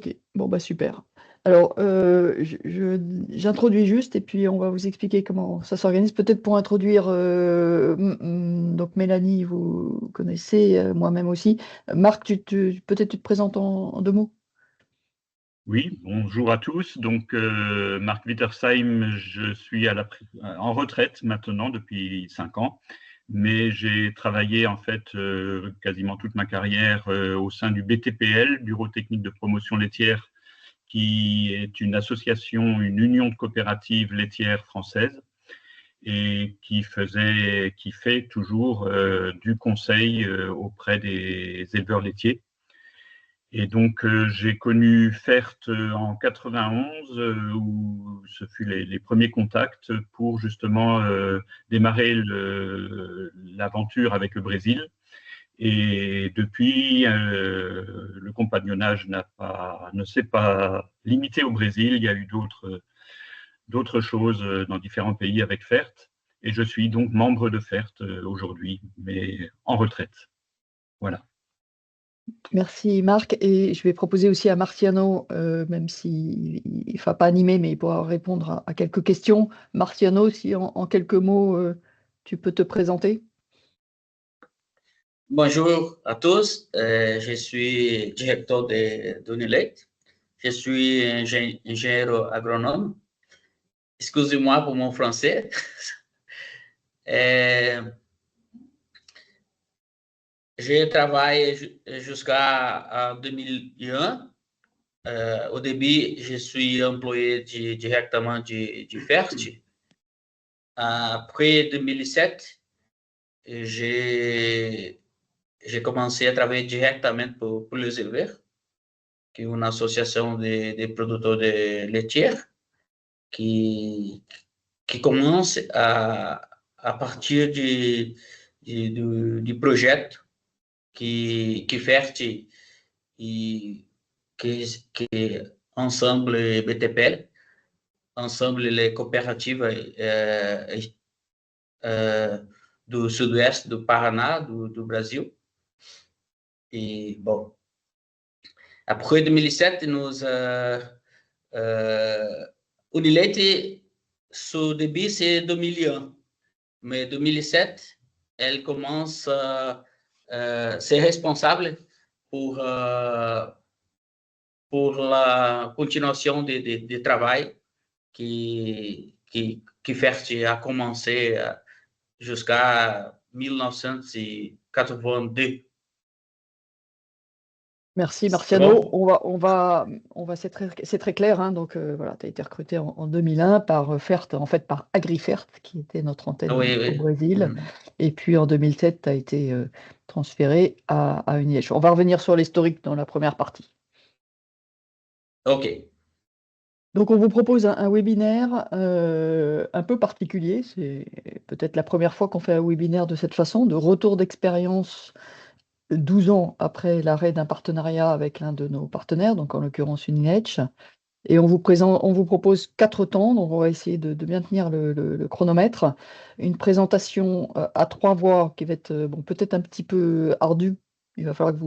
Ok, bon bah super. Alors, j'introduis juste et puis on va vous expliquer comment ça s'organise. Peut-être pour introduire, donc Mélanie, vous connaissez, moi-même aussi. Marc, peut-être tu te présentes en deux mots? Oui, bonjour à tous. Donc, Marc Wittersheim, je suis en retraite maintenant depuis 5 ans, mais j'ai travaillé en fait quasiment toute ma carrière au sein du BTPL, Bureau technique de promotion laitière, qui est une association, une union de coopératives laitières françaises et qui fait toujours du conseil auprès des éleveurs laitiers. Et donc, j'ai connu FERT en 91, où ce fut les premiers contacts pour justement démarrer l'aventure avec le Brésil. Et depuis, le compagnonnage ne s'est pas limité au Brésil. Il y a eu d'autres choses dans différents pays avec FERT. Et je suis donc membre de FERT aujourd'hui, mais en retraite. Voilà. Merci Marc. Et je vais proposer aussi à Marciano, même s'il ne va pas animer, mais il pourra répondre à quelques questions. Marciano, si en quelques mots, tu peux te présenter. Bonjour à tous, je suis directeur de d'Unilect. Je suis ingénieur agronome. Excusez-moi pour mon français. Euh, je travaille jusqu'à 2001. Au début, je suis employé directement du FERT. Après 2007, j'ai commencé à travailler directement pour les éleveurs, qui est une association de producteurs de laitiers qui commence à partir du projet qui FERT et que ensemble BTPL, ensemble les coopératives do sud-ouest do Paraná, do Brasil. Et bon, après 2007, nous Unileite, son début, c'est 2001. Mais 2007, elle commence, c'est responsable pour la continuation de travail qui FERT a commencé jusqu'à 1982. Merci C'est Marciano. bon? C'est très clair, hein, donc voilà, tu as été recruté en 2001 par FERT, en fait par AgriFERT, qui était notre antenne Oui, au oui. Brésil. Et puis en 2007, tu as été transféré à Uniège. On va revenir sur l'historique dans la première partie. OK. Donc on vous propose un webinaire un peu particulier. C'est peut-être la première fois qu'on fait un webinaire de cette façon, de retour d'expérience 12 ans après l'arrêt d'un partenariat avec l'un de nos partenaires, donc en l'occurrence Uniledge. Et on vous propose 4 temps, donc on va essayer de bien tenir le chronomètre. Une présentation à 3 voix qui va être bon, peut-être un petit peu ardue. Il va falloir que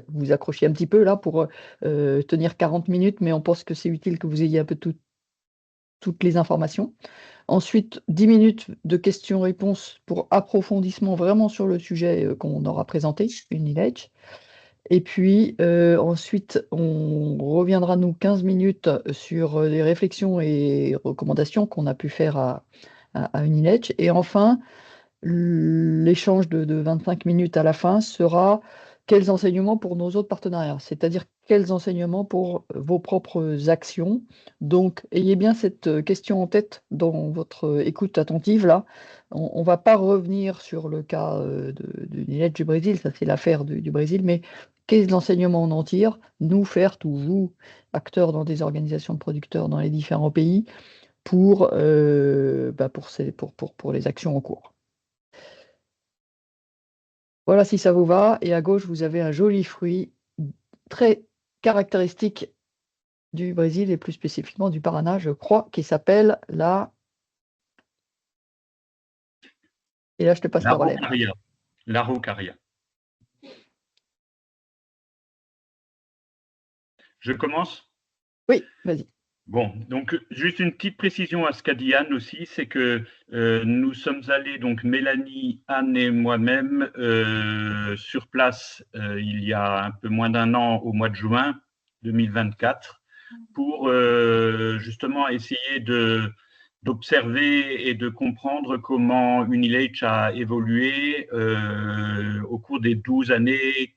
vous accrochiez un petit peu là pour tenir 40 minutes, mais on pense que c'est utile que vous ayez un peu toutes les informations. Ensuite, 10 minutes de questions-réponses pour approfondissement vraiment sur le sujet qu'on aura présenté, Uniledge. Et puis ensuite, on reviendra nous 15 minutes sur les réflexions et recommandations qu'on a pu faire à Uniledge. Et enfin, l'échange de 25 minutes à la fin sera quels enseignements pour nos autres partenariats, c'est-à-dire quels enseignements pour vos propres actions. Donc, ayez bien cette question en tête dans votre écoute attentive là. On ne va pas revenir sur le cas d'Uniledge du Brésil, ça c'est l'affaire du Brésil, mais quels enseignements on en tire, nous, FERT ou vous, acteurs dans des organisations de producteurs dans les différents pays, pour les actions en cours. Voilà si ça vous va. Et à gauche, vous avez un joli fruit très caractéristique du Brésil et plus spécifiquement du Paraná, je crois, qui s'appelle la... Et là, je te passe le relais. L'Araucaria. Je commence? Oui, vas-y. Bon, donc juste une petite précision à ce qu'a dit Anne aussi, c'est que nous sommes allés, donc Mélanie, Anne et moi-même, sur place il y a un peu moins d'un an, au mois de juin 2024, pour justement essayer d'observer et de comprendre comment Unilage a évolué au cours des 12 années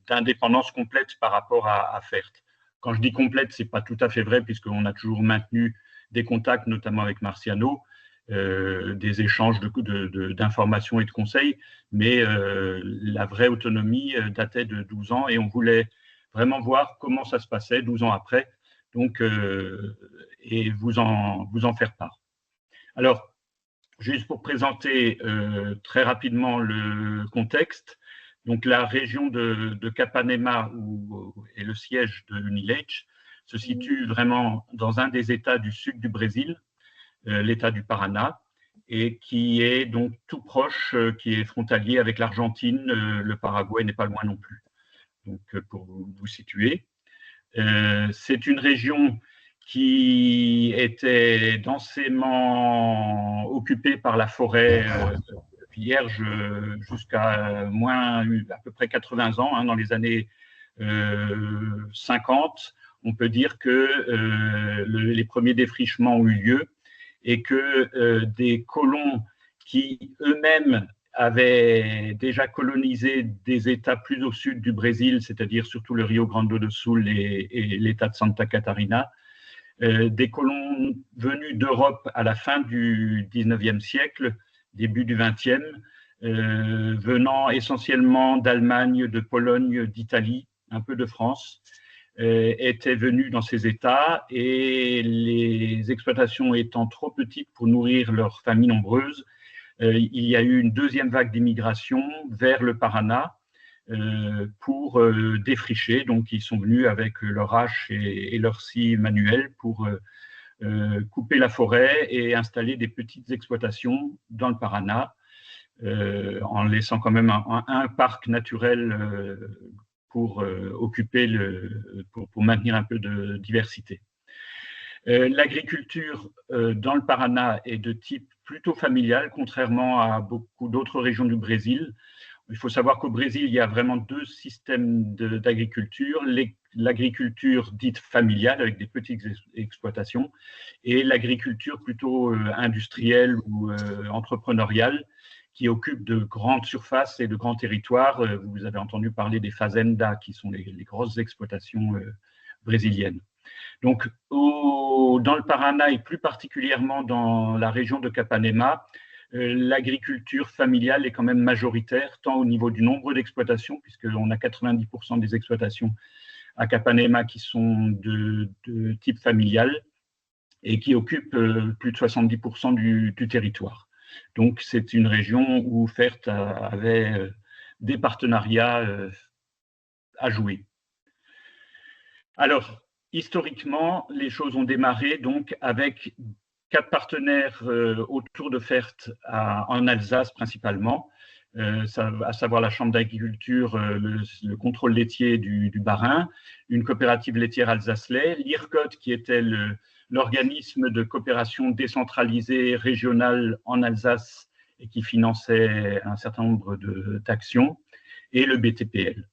d'indépendance complète par rapport à FERT. Quand je dis complète, ce n'est pas tout à fait vrai, puisqu'on a toujours maintenu des contacts, notamment avec Marciano, des échanges d'informations et de conseils, mais la vraie autonomie datait de 12 ans et on voulait vraiment voir comment ça se passait 12 ans après, donc, et vous en faire part. Alors, juste pour présenter très rapidement le contexte, donc la région de Capanema, où est le siège de Unilage, se situe vraiment dans un des États du sud du Brésil, l'État du Paraná, et qui est donc tout proche, qui est frontalier avec l'Argentine. Le Paraguay n'est pas loin non plus. Donc, pour vous situer, c'est une région qui était densément occupée par la forêt vierge jusqu'à à peu près 80 ans, hein, dans les années 50. On peut dire que les premiers défrichements ont eu lieu et que des colons qui eux-mêmes avaient déjà colonisé des États plus au sud du Brésil, c'est-à-dire surtout le Rio Grande do Sul et l'État de Santa Catarina, des colons venus d'Europe à la fin du 19e siècle, début du 20e, venant essentiellement d'Allemagne, de Pologne, d'Italie, un peu de France, étaient venus dans ces États et les exploitations étant trop petites pour nourrir leurs familles nombreuses, il y a eu une deuxième vague d'immigration vers le Paraná pour défricher. Donc, ils sont venus avec leur hache et leur scie manuelle pour couper la forêt et installer des petites exploitations dans le Paraná, en laissant quand même un parc naturel pour occuper pour maintenir un peu de diversité. L'agriculture dans le Paraná est de type plutôt familial, contrairement à beaucoup d'autres régions du Brésil. Il faut savoir qu'au Brésil, il y a vraiment deux systèmes d'agriculture. L'agriculture dite familiale, avec des petites exploitations, et l'agriculture plutôt industrielle ou entrepreneuriale, qui occupe de grandes surfaces et de grands territoires. Vous avez entendu parler des fazendas, qui sont les grosses exploitations brésiliennes. Donc, dans le Paraná et plus particulièrement dans la région de Capanema, l'agriculture familiale est quand même majoritaire, tant au niveau du nombre d'exploitations, puisqu'on a 90% des exploitations à Capanema qui sont de type familial et qui occupent plus de 70% du territoire. Donc, c'est une région où FERT avait des partenariats à jouer. Alors, historiquement, les choses ont démarré donc avec 4 partenaires autour de FERT en Alsace principalement, à savoir la Chambre d'agriculture, le contrôle laitier du Bas-Rhin, une coopérative laitière Alsace-Lait, l'IRCOT qui était l'organisme de coopération décentralisée régionale en Alsace et qui finançait un certain nombre d'actions, et le BTPL.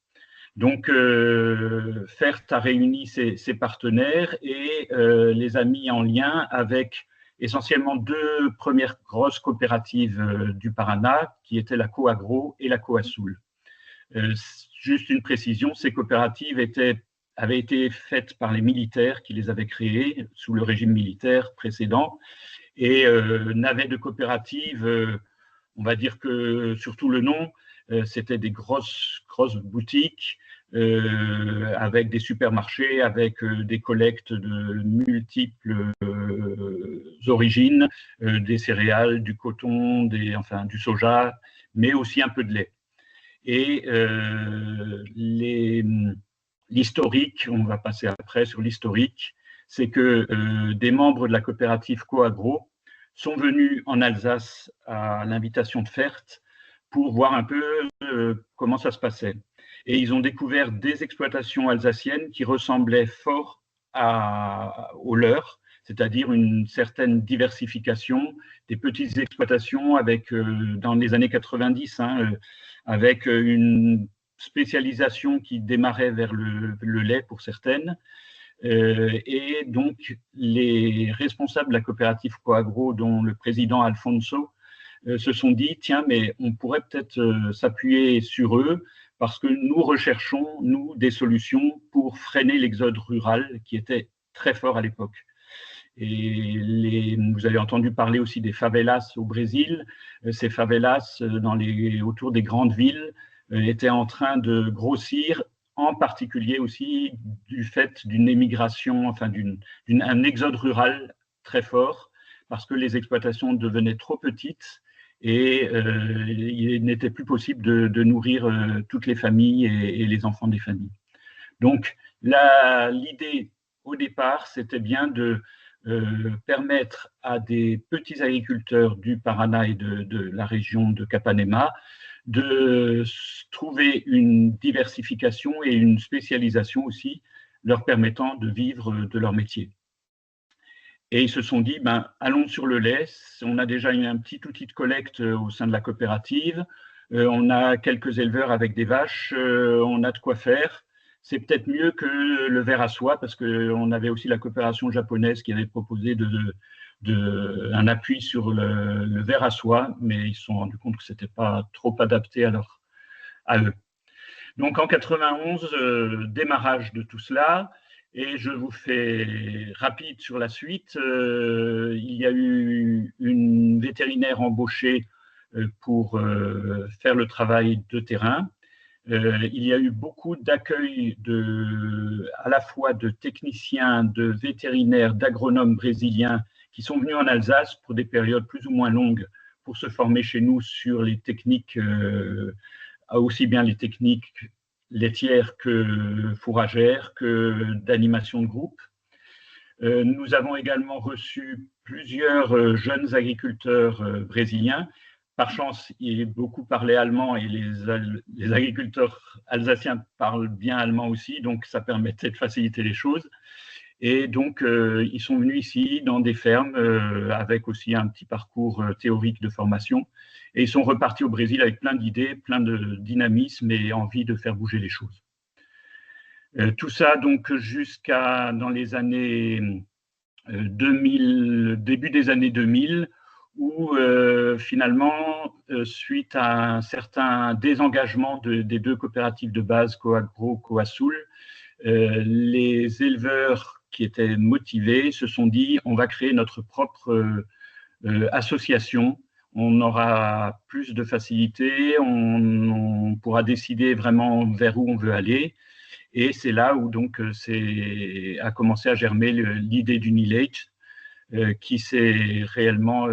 Donc, FERT a réuni ses partenaires et les a mis en lien avec essentiellement 2 premières grosses coopératives du Paraná, qui étaient la Coagro et la Coasul. Juste une précision, ces coopératives avaient été faites par les militaires qui les avaient créées sous le régime militaire précédent et n'avaient de coopératives, on va dire que surtout le nom, c'était des grosses boutiques avec des supermarchés, avec des collectes de multiples origines, des céréales, du coton, du soja, mais aussi un peu de lait. Et l'historique, on va passer après sur l'historique, c'est que des membres de la coopérative Coagro sont venus en Alsace à l'invitation de FERT pour voir un peu comment ça se passait. et ils ont découvert des exploitations alsaciennes qui ressemblaient fort aux leurs, c'est-à-dire une certaine diversification, des petites exploitations avec, dans les années 90, avec une spécialisation qui démarrait vers le lait pour certaines. Et donc, les responsables de la coopérative Coagro, dont le président Alfonso, se sont dit, tiens, mais on pourrait peut-être s'appuyer sur eux parce que nous recherchons, nous, des solutions pour freiner l'exode rural qui était très fort à l'époque. Et vous avez entendu parler aussi des favelas au Brésil. Ces favelas autour des grandes villes étaient en train de grossir, en particulier aussi du fait d'une émigration, enfin d'un exode rural très fort, parce que les exploitations devenaient trop petites et il n'était plus possible de nourrir toutes les familles et les enfants des familles. Donc, l'idée au départ, c'était bien de permettre à des petits agriculteurs du Paraná et de la région de Capanema de trouver une diversification et une spécialisation aussi, leur permettant de vivre de leur métier. Et ils se sont dit, allons sur le lait, on a déjà un petit outil de collecte au sein de la coopérative, on a quelques éleveurs avec des vaches, on a de quoi faire. C'est peut-être mieux que le verre à soie, parce qu'on avait aussi la coopération japonaise qui avait proposé un appui sur le verre à soie, mais ils se sont rendus compte que ce n'était pas trop adapté à eux. Donc en 91, démarrage de tout cela, et je vous fais rapide sur la suite. Il y a eu une vétérinaire embauchée pour faire le travail de terrain. Il y a eu beaucoup d'accueil à la fois de techniciens, de vétérinaires, d'agronomes brésiliens qui sont venus en Alsace pour des périodes plus ou moins longues pour se former chez nous sur les techniques, aussi bien les techniques laitières que fourragères, que d'animation de groupe. Nous avons également reçu plusieurs jeunes agriculteurs brésiliens. Par chance, ils beaucoup parlaient allemand et les agriculteurs alsaciens parlent bien allemand aussi, donc ça permettait de faciliter les choses. Et donc, ils sont venus ici dans des fermes avec aussi un petit parcours théorique de formation. Et ils sont repartis au Brésil avec plein d'idées, plein de dynamisme et envie de faire bouger les choses. Tout ça, donc, jusqu'à dans les années 2000, début des années 2000, où finalement, suite à un certain désengagement des deux coopératives de base, Coagro, Coasul, les éleveurs qui étaient motivés se sont dit on va créer notre propre association, on aura plus de facilité, on pourra décider vraiment vers où on veut aller. Et c'est là où donc a commencé à germer l'idée d'Unilate, qui s'est réellement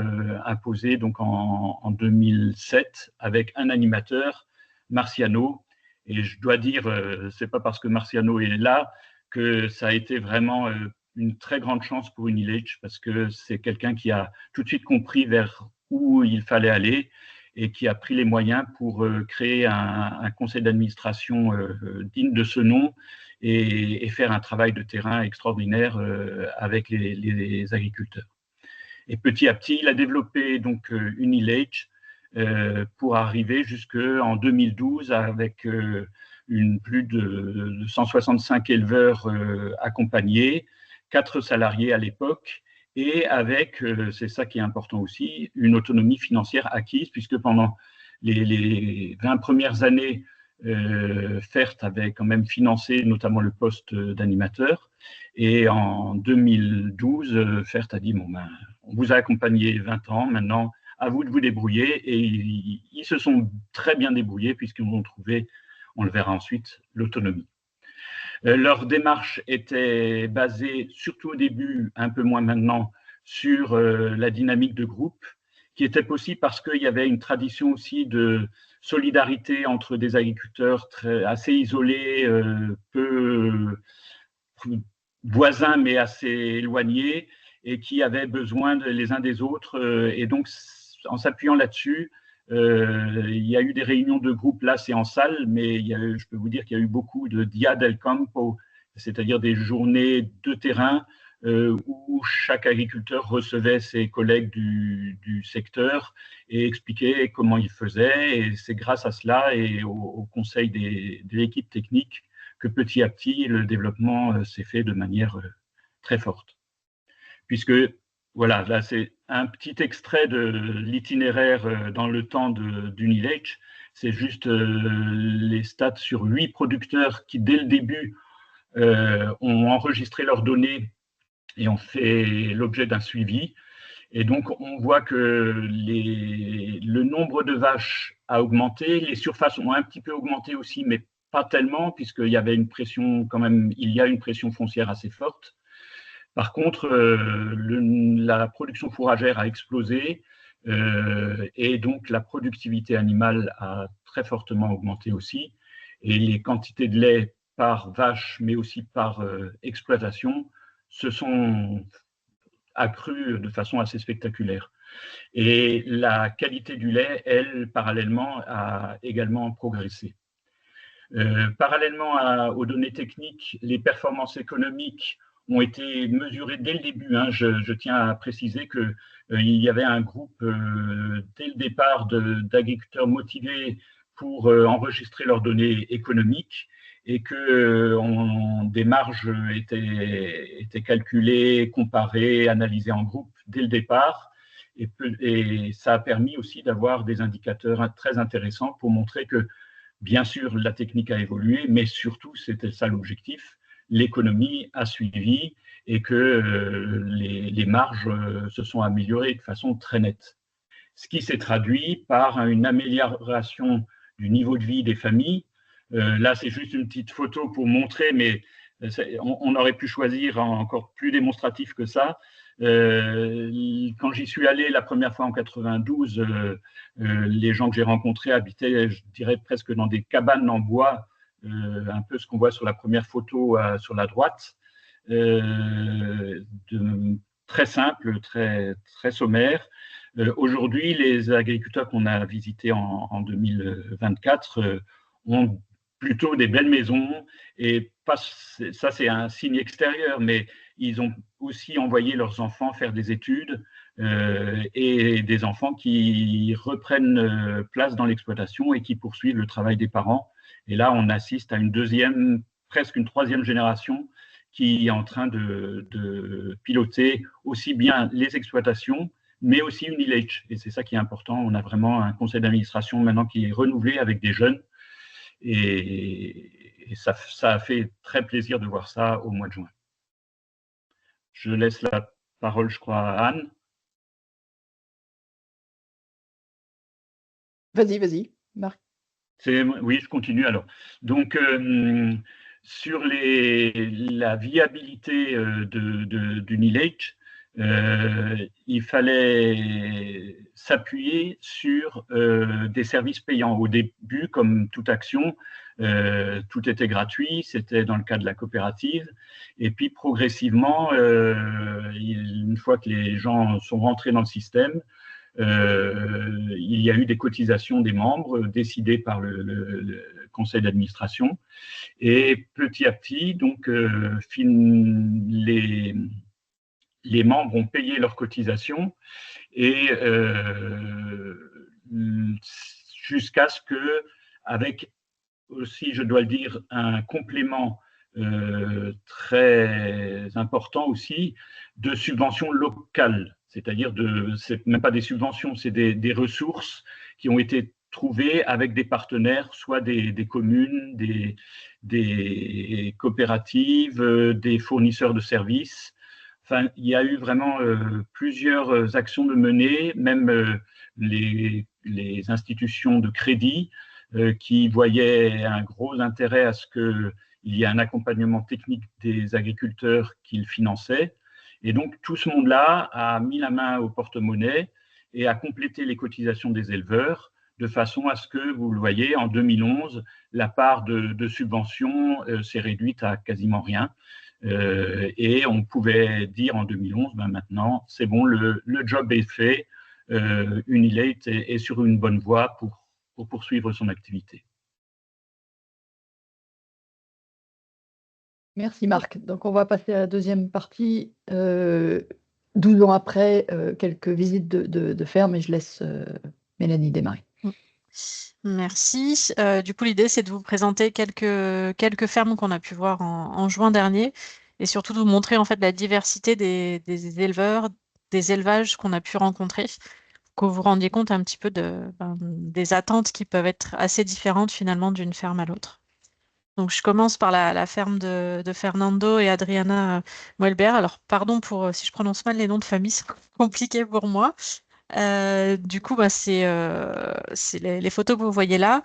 imposée donc en 2007 avec un animateur, Marciano. Et je dois dire, c'est pas parce que Marciano est là que ça a été vraiment une très grande chance pour Unilate, parce que c'est quelqu'un qui a tout de suite compris vers où il fallait aller et qui a pris les moyens pour créer un conseil d'administration digne de ce nom et faire un travail de terrain extraordinaire avec les agriculteurs. Et petit à petit, il a développé donc Unilate pour arriver jusqu'en 2012 avec plus de 165 éleveurs accompagnés, 4 salariés à l'époque, et avec, c'est ça qui est important aussi, une autonomie financière acquise, puisque pendant les 20 premières années, FERT avait quand même financé notamment le poste d'animateur. Et en 2012, FERT a dit, on vous a accompagné 20 ans, maintenant, à vous de vous débrouiller. Et ils se sont très bien débrouillés puisqu'ils ont trouvé, on le verra ensuite, l'autonomie. Leur démarche était basée, surtout au début, un peu moins maintenant, sur la dynamique de groupe, qui était possible parce qu'il y avait une tradition aussi de solidarité entre des agriculteurs assez isolés, peu voisins mais assez éloignés, et qui avaient besoin les uns des autres. Et donc, en s'appuyant là-dessus, Il y a eu des réunions de groupe, là c'est en salle, mais je peux vous dire qu'il y a eu beaucoup de Dia del Campo, c'est-à-dire des journées de terrain où chaque agriculteur recevait ses collègues du secteur et expliquait comment il faisait. Et c'est grâce à cela et au conseil de l'équipe technique que petit à petit, le développement s'est fait de manière très forte. Puisque, voilà, là c'est un petit extrait de l'itinéraire dans le temps d'Unileitch. C'est juste les stats sur 8 producteurs qui, dès le début, ont enregistré leurs données et ont fait l'objet d'un suivi. Et donc, on voit que le nombre de vaches a augmenté, les surfaces ont un petit peu augmenté aussi, mais pas tellement, puisqu'il y avait une pression, quand même, il y a une pression foncière assez forte. Par contre, la production fourragère a explosé et donc la productivité animale a très fortement augmenté aussi. Et les quantités de lait par vache, mais aussi par exploitation, se sont accrues de façon assez spectaculaire. Et la qualité du lait, elle, parallèlement, a également progressé. Parallèlement aux données techniques, les performances économiques ont été mesurées dès le début. Hein. Je tiens à préciser qu'il y avait un groupe dès le départ d'agriculteurs motivés pour enregistrer leurs données économiques et que des marges étaient calculées, comparées, analysées en groupe dès le départ. Et ça a permis aussi d'avoir des indicateurs très intéressants pour montrer que, bien sûr, la technique a évolué, mais surtout, c'était ça l'objectif, l'économie a suivi et que les marges se sont améliorées de façon très nette. Ce qui s'est traduit par une amélioration du niveau de vie des familles. Là, c'est juste une petite photo pour montrer, mais on aurait pu choisir encore plus démonstratif que ça. Quand j'y suis allé la première fois en 92, les gens que j'ai rencontrés habitaient, je dirais, presque dans des cabanes en bois, un peu ce qu'on voit sur la première photo sur la droite, très simple, très, très sommaire. Aujourd'hui, les agriculteurs qu'on a visités en 2024 ont plutôt des belles maisons, et ça c'est un signe extérieur, mais ils ont aussi envoyé leurs enfants faire des études et des enfants qui reprennent place dans l'exploitation et qui poursuivent le travail des parents. Et là, on assiste à une deuxième, presque une troisième génération qui est en train de piloter aussi bien les exploitations, mais aussi Unileitch. Et c'est ça qui est important. On a vraiment un conseil d'administration maintenant qui est renouvelé avec des jeunes. Et ça a fait très plaisir de voir ça au mois de juin. Je laisse la parole, je crois, à Anne. Vas-y, Marc. Oui, je continue alors. Donc, sur la viabilité d'Unileitch, il fallait s'appuyer sur des services payants. Au début, comme toute action, tout était gratuit, c'était dans le cas de la coopérative. Et puis progressivement, une fois que les gens sont rentrés dans le système, il y a eu des cotisations des membres décidées par le conseil d'administration. Et petit à petit, donc, les membres ont payé leurs cotisations et jusqu'à ce que, avec aussi, je dois le dire, un complément très important aussi de subventions locales, c'est-à-dire c'est même pas des subventions, c'est des ressources qui ont été trouvées avec des partenaires, soit des communes, des coopératives, des fournisseurs de services. Enfin, il y a eu vraiment plusieurs actions de menées, même les institutions de crédit qui voyaient un gros intérêt à ce qu'il y ait un accompagnement technique des agriculteurs qu'ils finançaient. Et donc, tout ce monde-là a mis la main au porte-monnaie et a complété les cotisations des éleveurs de façon à ce que, vous le voyez, en 2011, la part de subvention s'est réduite à quasiment rien. Et on pouvait dire en 2011, maintenant, c'est bon, le job est fait, Unilate est sur une bonne voie pour poursuivre son activité. Merci Marc. Donc on va passer à la deuxième partie. 12 ans après, quelques visites de ferme, et je laisse Mélanie démarrer. Merci. Du coup, l'idée, c'est de vous présenter quelques fermes qu'on a pu voir en juin dernier, et surtout de vous montrer en fait la diversité des éleveurs, des élevages qu'on a pu rencontrer, que vous vous rendiez compte un petit peu des attentes qui peuvent être assez différentes finalement d'une ferme à l'autre. Donc, je commence par la ferme de Fernando et Adriana Muelber. Alors, pardon pour si je prononce mal les noms de famille, c'est compliqué pour moi. Du coup, c'est les photos que vous voyez là.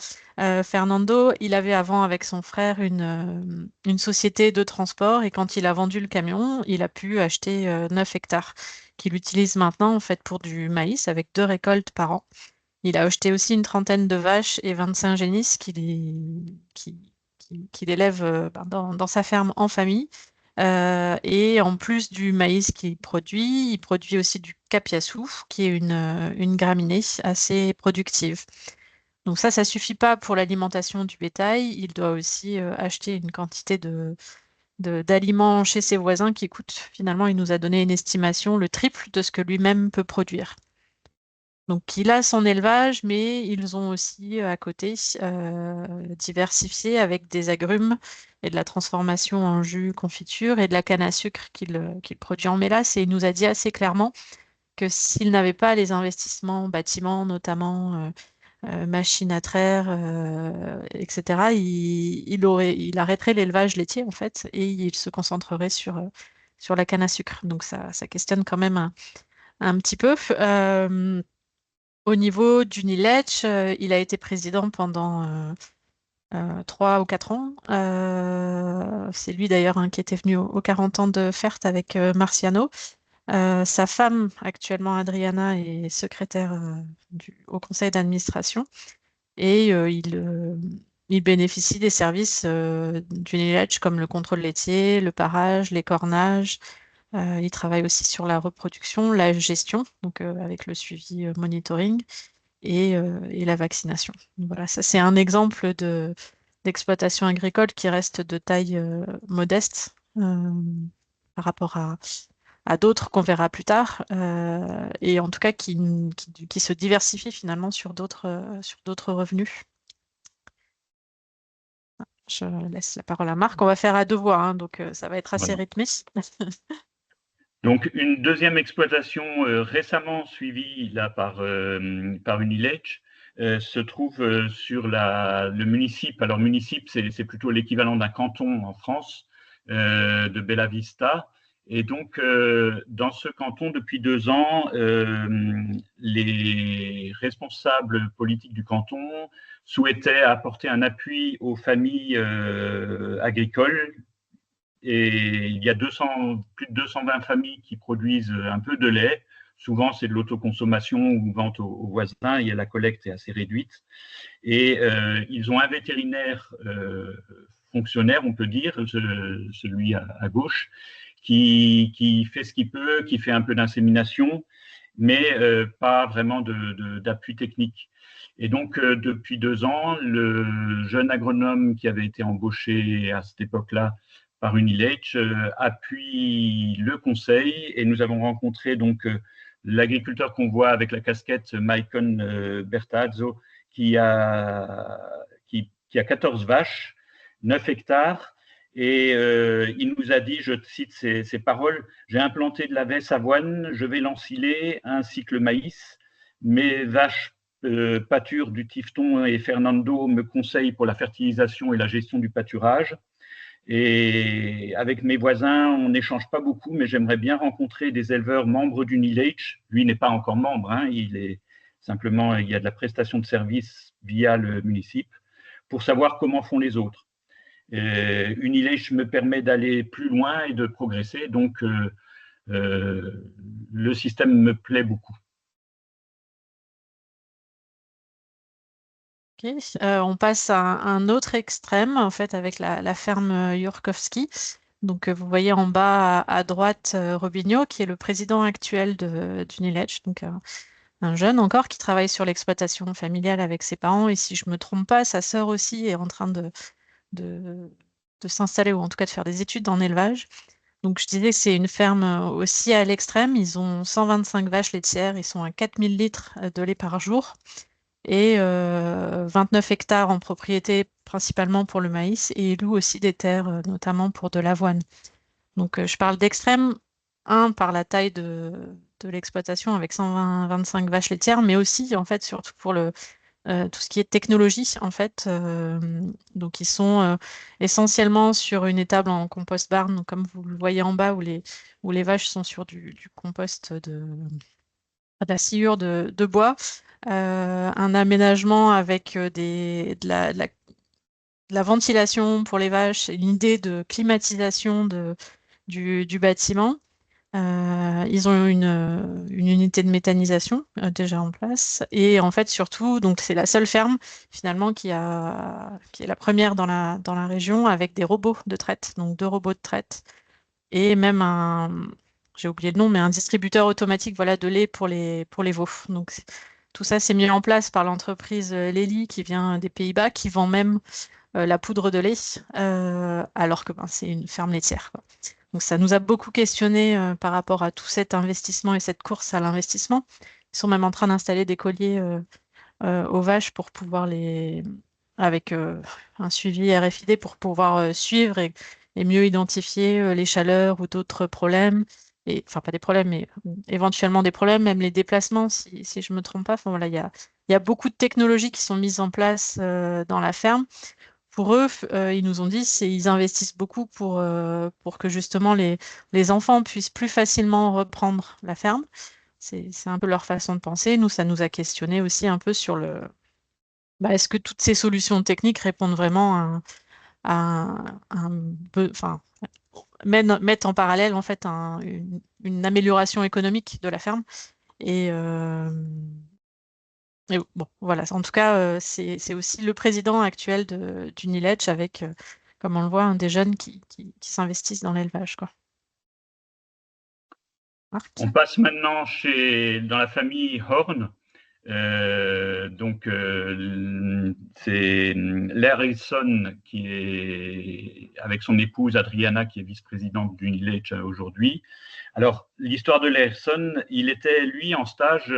Fernando, il avait avant avec son frère une société de transport, et quand il a vendu le camion, il a pu acheter 9 hectares qu'il utilise maintenant en fait pour du maïs avec 2 récoltes par an. Il a acheté aussi une trentaine de vaches et 25 génisses qu'il élève dans sa ferme en famille. Et en plus du maïs qu'il produit, il produit aussi du capiassou, qui est une graminée assez productive. Donc ça suffit pas pour l'alimentation du bétail. Il doit aussi acheter une quantité d'aliments chez ses voisins qui coûtent, finalement, il nous a donné une estimation, le triple de ce que lui-même peut produire. Donc, il a son élevage, mais ils ont aussi à côté diversifié avec des agrumes et de la transformation en jus, confiture et de la canne à sucre qu'il produit en mélasse. Et il nous a dit assez clairement que s'il n'avait pas les investissements bâtiments, notamment machines à traire, etc., il arrêterait l'élevage laitier en fait, et il se concentrerait sur la canne à sucre. Donc, ça questionne quand même un petit peu. Au niveau d'Uniletch, il a été président pendant 3 ou 4 ans. C'est lui d'ailleurs qui était venu aux 40 ans de FERT avec Marciano. Sa femme, actuellement Adriana, est secrétaire au conseil d'administration, et il bénéficie des services d'Uniletch comme le contrôle laitier, le parage, les cornages. Il travaille aussi sur la reproduction, la gestion, donc avec le suivi monitoring et la vaccination. Donc voilà, ça c'est un exemple d'exploitation agricole qui reste de taille modeste par rapport à d'autres qu'on verra plus tard, et en tout cas qui se diversifie finalement sur d'autres revenus. Je laisse la parole à Marc. On va faire à 2 voix, hein, donc ça va être assez rythmé. Donc, une deuxième exploitation récemment suivie là, par Unilech se trouve sur le municipe. Alors, municipe, c'est plutôt l'équivalent d'un canton en France, de Bella Vista. Et donc, dans ce canton, depuis 2 ans, les responsables politiques du canton souhaitaient apporter un appui aux familles agricoles. Et il y a plus de 220 familles qui produisent un peu de lait. Souvent, c'est de l'autoconsommation ou vente aux voisins, et la collecte est assez réduite. Et ils ont un vétérinaire fonctionnaire, on peut dire, celui à gauche, qui fait ce qu'il peut, qui fait un peu d'insémination, mais pas vraiment d'appui technique. Et donc, depuis 2 ans, le jeune agronome qui avait été embauché à cette époque-là par Unilech appuie le conseil, et nous avons rencontré donc l'agriculteur qu'on voit avec la casquette, Maicon Bertazzo, qui a 14 vaches, 9 hectares, et il nous a dit, je cite ses paroles, « J'ai implanté de la vesse avoine, je vais l'ensiler ainsi que le maïs. Mes vaches pâturent du tifton et Fernando me conseille pour la fertilisation et la gestion du pâturage. Et avec mes voisins, on n'échange pas beaucoup, mais j'aimerais bien rencontrer des éleveurs membres d'Unilech. Lui n'est pas encore membre, hein, il est simplement, il y a de la prestation de service via le municipe, pour savoir comment font les autres. Unilech me permet d'aller plus loin et de progresser, donc le système me plaît beaucoup. Okay. On passe à un autre extrême, en fait, avec la ferme Jurkowski. Donc, vous voyez en bas à droite Robinho, qui est le président actuel d'Unilech, donc un jeune encore qui travaille sur l'exploitation familiale avec ses parents. Et si je ne me trompe pas, sa sœur aussi est en train de, de s'installer ou en tout cas de faire des études en élevage. Donc je disais que c'est une ferme aussi à l'extrême. Ils ont 125 vaches laitières, ils sont à 4000 litres de lait par jour et 29 hectares en propriété principalement pour le maïs et ils louent aussi des terres notamment pour de l'avoine. Donc je parle d'extrême, par la taille de l'exploitation avec 125 vaches laitières, mais aussi en fait surtout pour tout ce qui est technologie en fait. Donc ils sont essentiellement sur une étable en compost barn, donc, comme vous le voyez en bas où les vaches sont sur du compost de la sciure de bois. Un aménagement avec de la ventilation pour les vaches, une idée de climatisation du bâtiment. Ils ont une unité de méthanisation déjà en place. Et en fait, surtout, donc c'est la seule ferme finalement qui est la première dans la région avec des robots de traite, donc 2 robots de traite et même j'ai oublié le nom, mais un distributeur automatique voilà, de lait pour les veaux. Donc tout ça, c'est mis en place par l'entreprise Lely qui vient des Pays-Bas, qui vend même la poudre de lait, alors que c'est une ferme laitière, quoi. Donc ça nous a beaucoup questionné par rapport à tout cet investissement et cette course à l'investissement. Ils sont même en train d'installer des colliers aux vaches pour pouvoir avec un suivi RFID pour pouvoir suivre et mieux identifier les chaleurs ou d'autres problèmes. Et, enfin, pas des problèmes, mais éventuellement des problèmes, même les déplacements, si je ne me trompe pas. Enfin, voilà, il y a beaucoup de technologies qui sont mises en place dans la ferme. Pour eux, ils nous ont dit ils investissent beaucoup pour que justement les enfants puissent plus facilement reprendre la ferme. C'est un peu leur façon de penser. Nous, ça nous a questionné aussi un peu sur est-ce que toutes ces solutions techniques répondent vraiment enfin, mettent en parallèle en fait une amélioration économique de la ferme. Et, et bon, voilà. En tout cas, c'est aussi le président actuel d'Uniledge avec, comme on le voit, des jeunes qui s'investissent dans l'élevage, quoi. Marc? On passe maintenant dans la famille Horn. C'est Larison qui est avec son épouse Adriana, qui est vice-présidente d'Uniledge aujourd'hui. Alors, l'histoire de Larison, il était, lui, en stage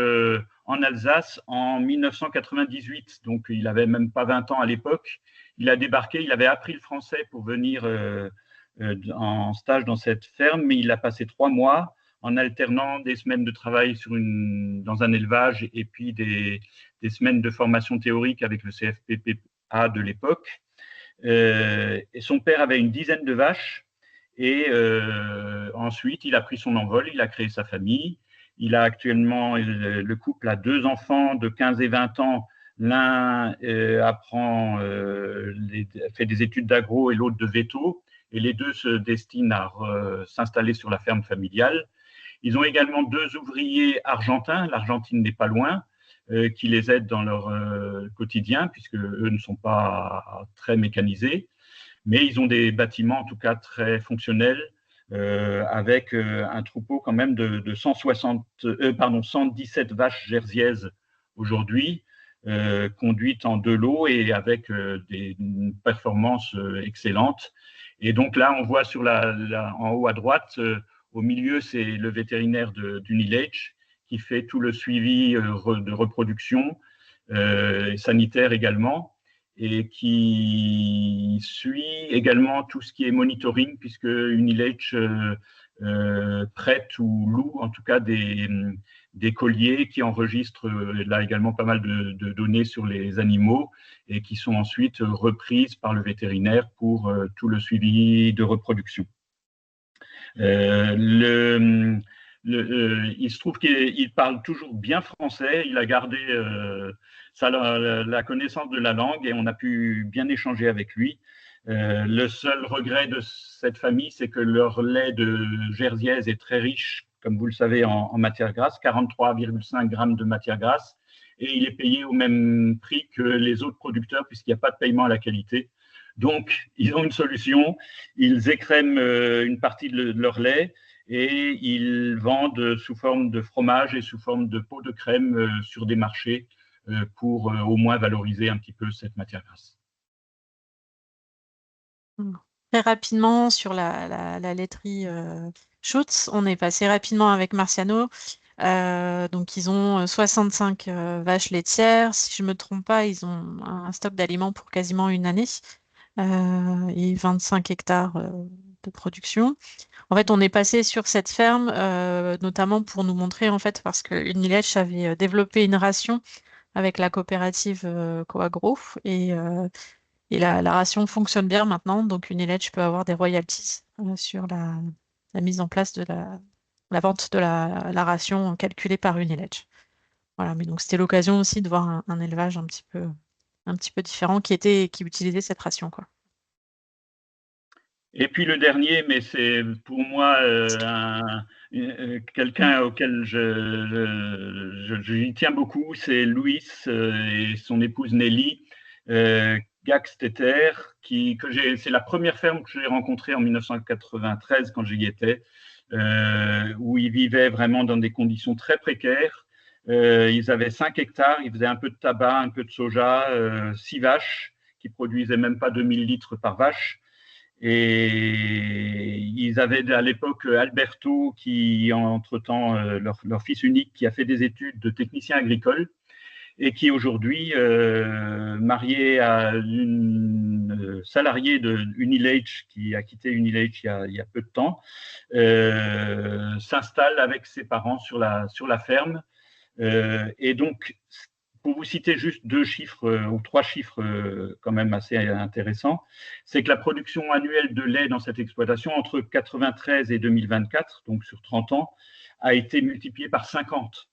en Alsace en 1998, donc il n'avait même pas 20 ans à l'époque. Il a débarqué, il avait appris le français pour venir en stage dans cette ferme, mais il a passé 3 mois en alternant des semaines de travail dans un élevage et puis des semaines de formation théorique avec le CFPPA de l'époque. Et son père avait une dizaine de vaches et ensuite il a pris son envol, il a créé sa famille. Il a actuellement, le couple a 2 enfants de 15 et 20 ans. L'un fait des études d'agro et l'autre de veto. Et les 2 se destinent à s'installer sur la ferme familiale. Ils ont également 2 ouvriers argentins, l'Argentine n'est pas loin, qui les aident dans leur quotidien, puisque eux ne sont pas très mécanisés. Mais ils ont des bâtiments en tout cas très fonctionnels, avec un troupeau quand même de 117 vaches jersiaises aujourd'hui, conduites en 2 lots et avec des performances excellentes. Et donc là, on voit en haut à droite, au milieu, c'est le vétérinaire d'Uniledge qui fait tout le suivi de reproduction, sanitaire également, et qui suit également tout ce qui est monitoring, puisque Uniledge prête ou loue en tout cas des colliers qui enregistrent là également pas mal de données sur les animaux et qui sont ensuite reprises par le vétérinaire pour tout le suivi de reproduction. Il se trouve qu'il parle toujours bien français, il a gardé la connaissance de la langue et on a pu bien échanger avec lui. Le seul regret de cette famille, c'est que leur lait de jersiaise est très riche, comme vous le savez, en matière grasse, 43,5 grammes de matière grasse, et il est payé au même prix que les autres producteurs puisqu'il n'y a pas de paiement à la qualité. Donc, ils ont une solution, ils écrèment une partie de leur lait et ils vendent sous forme de fromage et sous forme de pot de crème sur des marchés pour au moins valoriser un petit peu cette matière grasse. Très rapidement sur la laiterie Schutz, on est passé rapidement avec Marciano. Donc ils ont 65 vaches laitières. Si je ne me trompe pas, ils ont un stock d'aliments pour quasiment une année et 25 hectares de production. En fait, on est passé sur cette ferme notamment pour nous montrer, en fait, parce que Uniletch avait développé une ration avec la coopérative Coagro et la ration fonctionne bien maintenant. Donc Uniletch peut avoir des royalties sur la mise en place de la vente de la ration calculée par Uniletch. Voilà, mais donc c'était l'occasion aussi de voir un élevage un petit peu différent qui utilisait cette ration, quoi. Et puis le dernier, mais c'est pour moi quelqu'un auquel j'y tiens beaucoup, c'est Louis et son épouse Nelly Gaxteter, c'est la première ferme que j'ai rencontrée en 1993 quand j'y étais, où ils vivaient vraiment dans des conditions très précaires. Ils avaient 5 hectares, ils faisaient un peu de tabac, un peu de soja, 6 vaches qui produisaient même pas 2000 litres par vache. Et ils avaient à l'époque Alberto, qui entre-temps, leur fils unique, qui a fait des études de technicien agricole et qui aujourd'hui, marié à une salariée de Uniletch, qui a quitté Uniletch il y a peu de temps, s'installe avec ses parents sur la ferme. Et donc, pour vous citer juste 2 chiffres ou 3 chiffres quand même assez intéressants, c'est que la production annuelle de lait dans cette exploitation entre 1993 et 2024, donc sur 30 ans, a été multipliée par 50.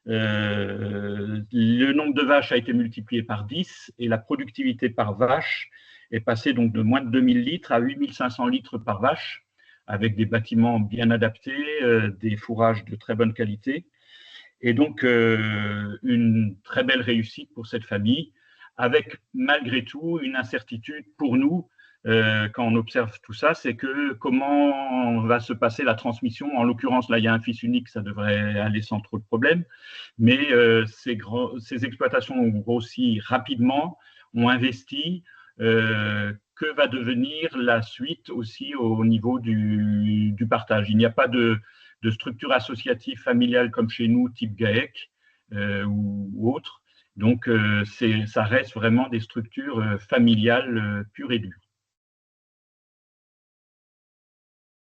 Le nombre de vaches a été multiplié par 10 et la productivité par vache est passée donc de moins de 2000 litres à 8500 litres par vache, avec des bâtiments bien adaptés, des fourrages de très bonne qualité. Et donc, une très belle réussite pour cette famille, avec malgré tout une incertitude pour nous quand on observe tout ça, c'est que comment va se passer la transmission. En l'occurrence, là, il y a un fils unique, ça devrait aller sans trop de problèmes, mais ces exploitations ont grossi rapidement, ont investi. Que va devenir la suite aussi au niveau du partage? Il n'y a pas de structure associative familiale comme chez nous, type GAEC ou autre. Donc, ça reste vraiment des structures familiales pures et dures.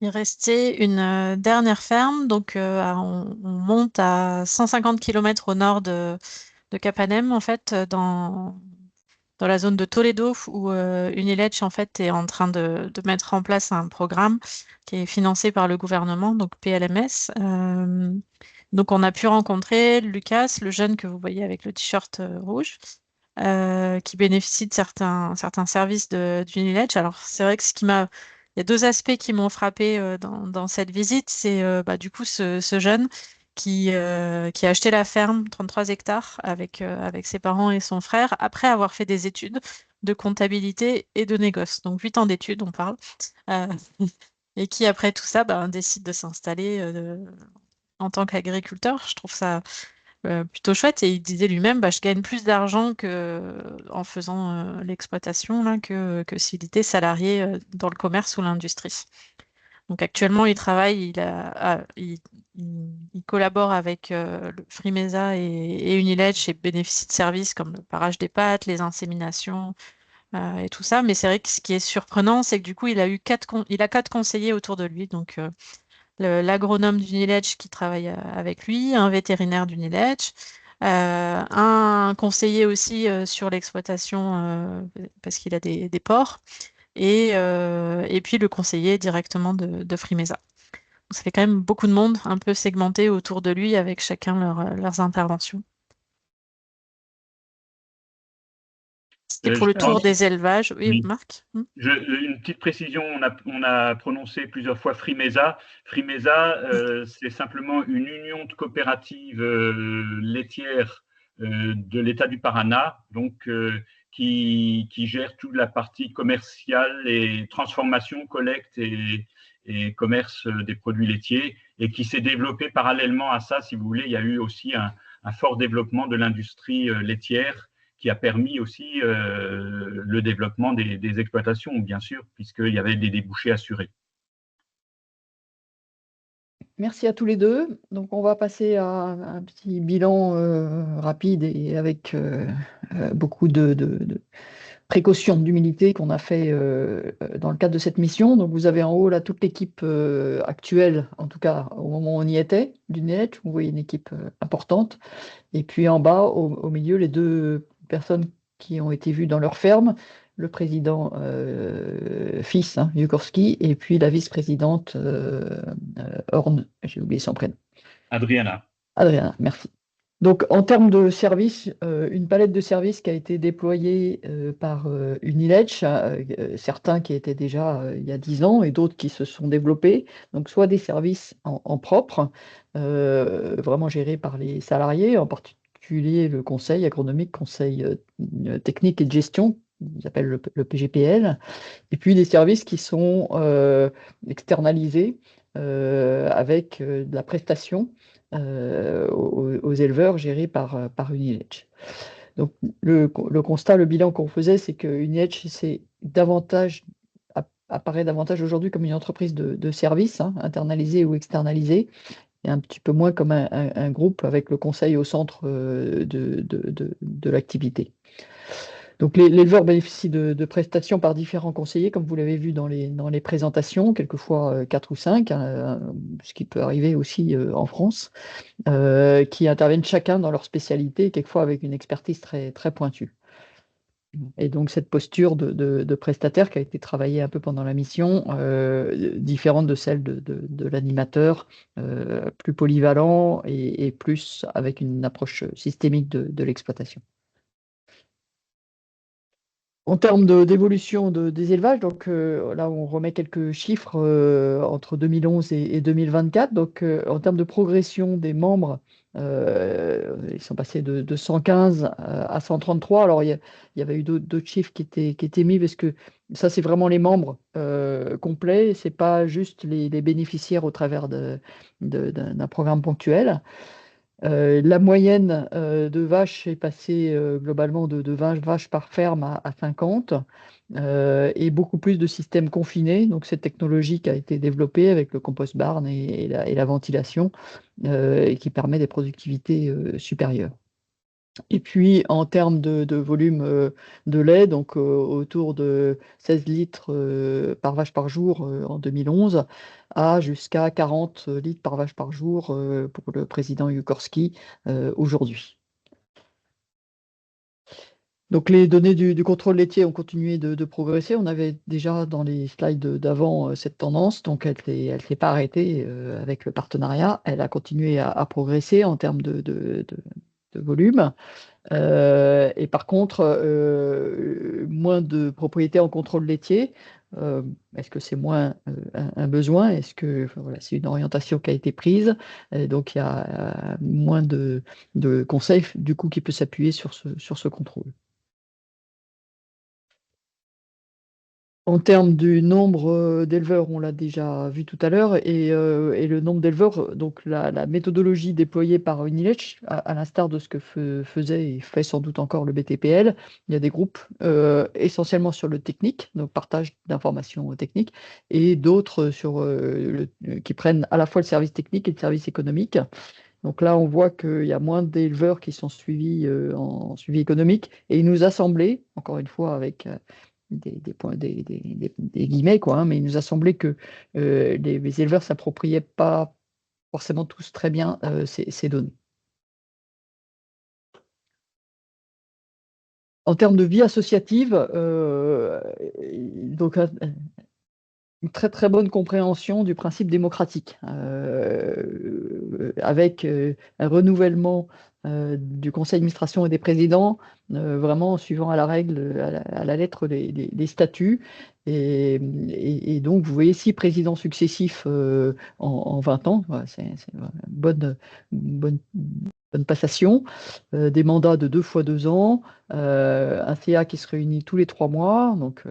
Il restait une dernière ferme, donc on monte à 150 km au nord de Capanem, en fait, dans la zone de Toledo, où Uniletch en fait est en train de mettre en place un programme qui est financé par le gouvernement, donc PLMS. Donc on a pu rencontrer Lucas, le jeune que vous voyez avec le t-shirt rouge, qui bénéficie de certains services d'Uniletch. Alors c'est vrai que il y a 2 aspects qui m'ont frappé dans cette visite. C'est du coup ce jeune qui a acheté la ferme, 33 hectares, avec ses parents et son frère, après avoir fait des études de comptabilité et de négoce. Donc 8 ans d'études, on parle. Euh, et qui, après tout ça, décide de s'installer en tant qu'agriculteur. Je trouve ça plutôt chouette. Et il disait lui-même, je gagne plus d'argent en faisant l'exploitation là, que s'il était salarié dans le commerce ou l'industrie. Donc actuellement, il travaille, il collabore avec le Frimeza et Uniletch et bénéficie de services comme le parage des pâtes, les inséminations et tout ça. Mais c'est vrai que ce qui est surprenant, c'est que du coup, il a 4 conseillers autour de lui. Donc l'agronome d'Uniletch qui travaille avec lui, un vétérinaire d'Uniletch, un conseiller aussi sur l'exploitation parce qu'il a des porcs et puis le conseiller directement de Frimeza. Donc, ça fait quand même beaucoup de monde un peu segmenté autour de lui avec chacun leurs interventions. C'était pour le tour des élevages. Oui, Oui. Marc? Une petite précision, on a prononcé plusieurs fois Frimeza. Frimeza, c'est simplement une union de coopératives laitières de l'État du Paraná, donc qui gère toute la partie commerciale et transformation, collecte et commerce des produits laitiers, et qui s'est développé parallèlement à ça, si vous voulez. Il y a eu aussi un fort développement de l'industrie laitière qui a permis aussi le développement des exploitations, bien sûr, puisqu'il y avait des débouchés assurés. Merci à tous les deux. Donc, on va passer à un petit bilan rapide et avec beaucoup de précautions, d'humilité qu'on a fait dans le cadre de cette mission. Donc, vous avez en haut là toute l'équipe actuelle, en tout cas au moment où on y était, du NET. Vous voyez une équipe importante. Et puis en bas, au milieu, les deux personnes qui ont été vues dans leur ferme, le président fils, Yukorski, et puis la vice-présidente Horn, j'ai oublié son prénom. Adriana. Adriana, merci. Donc en termes de services, une palette de services qui a été déployée par Uniletch, certains qui étaient déjà il y a 10 ans et d'autres qui se sont développés. Donc soit des services en propre, vraiment gérés par les salariés, en particulier le conseil agronomique, conseil technique et de gestion, ils appellent le PGPL, et puis des services qui sont externalisés avec de la prestation aux éleveurs gérés par Uniletch. Donc le constat, le bilan qu'on faisait, c'est que Uniletch apparaît davantage aujourd'hui comme une entreprise de services, internalisée ou externalisée, et un petit peu moins comme un groupe avec le conseil au centre de l'activité. Donc l'éleveur bénéficie de prestations par différents conseillers, comme vous l'avez vu dans les présentations, quelquefois 4 ou 5, ce qui peut arriver aussi en France, qui interviennent chacun dans leur spécialité, quelquefois avec une expertise très, très pointue. Et donc cette posture de prestataire qui a été travaillée un peu pendant la mission, différente de celle de l'animateur, plus polyvalent et plus avec une approche systémique de l'exploitation. En termes d'évolution des élevages, donc là on remet quelques chiffres entre 2011 et 2024. Donc en termes de progression des membres, ils sont passés de 115 à 133. Alors il y avait eu d'autres chiffres qui étaient mis parce que ça c'est vraiment les membres complets, c'est pas juste les bénéficiaires au travers d'un programme ponctuel. La moyenne de vaches est passée globalement de 20 vaches par ferme à 50 et beaucoup plus de systèmes confinés. Donc cette technologie qui a été développée avec le compost barn et la ventilation et qui permet des productivités supérieures. Et puis en termes de volume de lait, donc autour de 16 litres par vache par jour en 2011, à jusqu'à 40 litres par vache par jour pour le président Yukorski aujourd'hui. Donc les données du contrôle laitier ont continué de progresser. On avait déjà dans les slides d'avant cette tendance, donc elle ne s'est pas arrêtée avec le partenariat. Elle a continué à progresser en termes de volume. Et par contre, moins de propriétés en contrôle laitier. Est-ce que c'est moins un besoin? Est-ce que voilà, c'est une orientation qui a été prise? Donc il y a moins de conseils du coup qui peut s'appuyer sur ce contrôle. En termes du nombre d'éleveurs, on l'a déjà vu tout à l'heure, et le nombre d'éleveurs, donc la méthodologie déployée par Uniletch, à l'instar de ce que faisait et fait sans doute encore le BTPL, il y a des groupes essentiellement sur le technique, donc partage d'informations techniques, et d'autres qui prennent à la fois le service technique et le service économique. Donc là, on voit qu'il y a moins d'éleveurs qui sont suivis en suivi économique, et il nous a semblé, encore une fois avec des guillemets, quoi, mais il nous a semblé que les éleveurs ne s'appropriaient pas forcément tous très bien ces données. En termes de vie associative, donc une très très bonne compréhension du principe démocratique, avec un renouvellement du conseil d'administration et des présidents, vraiment en suivant à la règle, à la lettre les statuts, Et donc, vous voyez 6 présidents successifs en 20 ans. Voilà, c'est une bonne passation. Des mandats de 2 fois 2 ans. Un CA qui se réunit tous les 3 mois, donc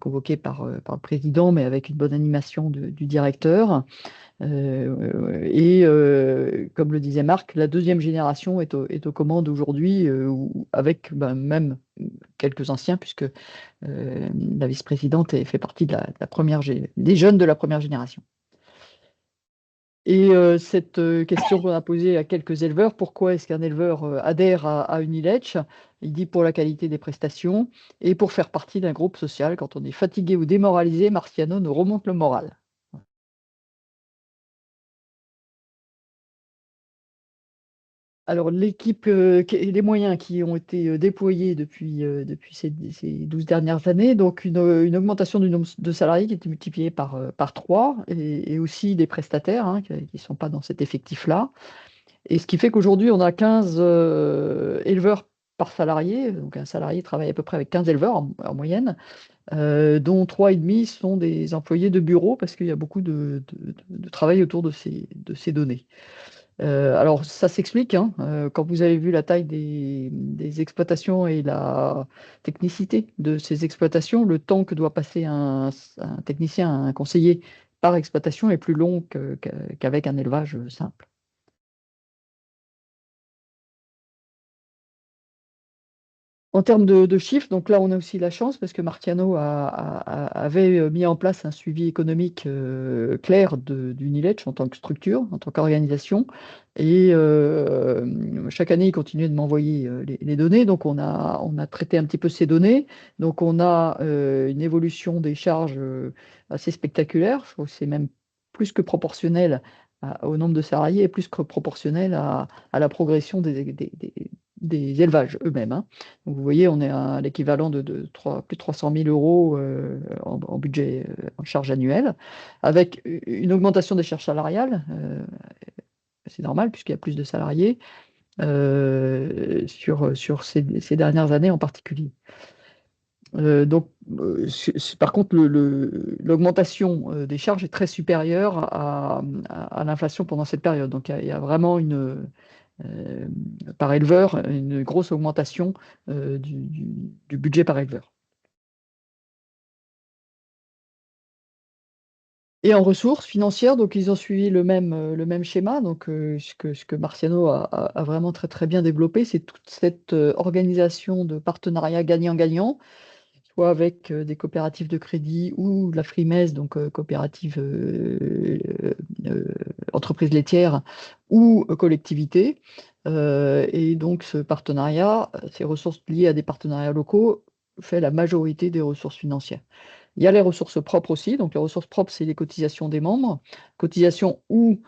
convoqué par le président, mais avec une bonne animation du directeur. Comme le disait Marc, la deuxième génération est aux commandes aujourd'hui, avec même quelques anciens, puisque la vice-présidente fait partie de des jeunes de la première génération. Et cette question qu'on a posée à quelques éleveurs, pourquoi est-ce qu'un éleveur adhère à Uniletch? Il dit pour la qualité des prestations et pour faire partie d'un groupe social. Quand on est fatigué ou démoralisé, Marciano nous remonte le moral. Alors, l'équipe, les moyens qui ont été déployés depuis ces 12 dernières années, donc une augmentation du nombre de salariés qui a été multipliée par 3, et aussi des prestataires qui ne sont pas dans cet effectif-là. Et ce qui fait qu'aujourd'hui, on a 15 éleveurs par salarié. Donc, un salarié travaille à peu près avec 15 éleveurs en moyenne, dont 3,5 sont des employés de bureau, parce qu'il y a beaucoup de travail autour de ces données. Alors, ça s'explique, quand vous avez vu la taille des exploitations et la technicité de ces exploitations, le temps que doit passer un technicien, un conseiller par exploitation est plus long qu'avec un élevage simple. En termes de chiffres, donc là, on a aussi la chance parce que Marciano avait mis en place un suivi économique clair d'Uniletch en tant que structure, en tant qu'organisation. Et chaque année, il continuait de m'envoyer les données. Donc, on a traité un petit peu ces données. Donc, on a une évolution des charges assez spectaculaire. Je trouve que c'est même plus que proportionnel au nombre de salariés et plus que proportionnel à la progression des élevages eux-mêmes. Donc vous voyez, on est à l'équivalent de plus de 300 000 euros en budget, en charge annuelle, avec une augmentation des charges salariales. C'est normal puisqu'il y a plus de salariés sur ces dernières années en particulier. Donc, par contre, l'augmentation des charges est très supérieure à l'inflation pendant cette période. Donc, il y a vraiment par éleveur, une grosse augmentation du budget par éleveur. Et en ressources financières, donc ils ont suivi le même schéma. Donc, ce que Marciano a vraiment très très bien développé, c'est toute cette organisation de partenariat gagnant-gagnant, soit avec des coopératives de crédit ou la Frimez, donc coopérative entreprise laitière ou collectivité. Et donc ce partenariat, ces ressources liées à des partenariats locaux, fait la majorité des ressources financières. Il y a les ressources propres aussi. Donc les ressources propres, c'est les cotisations des membres, cotisations ou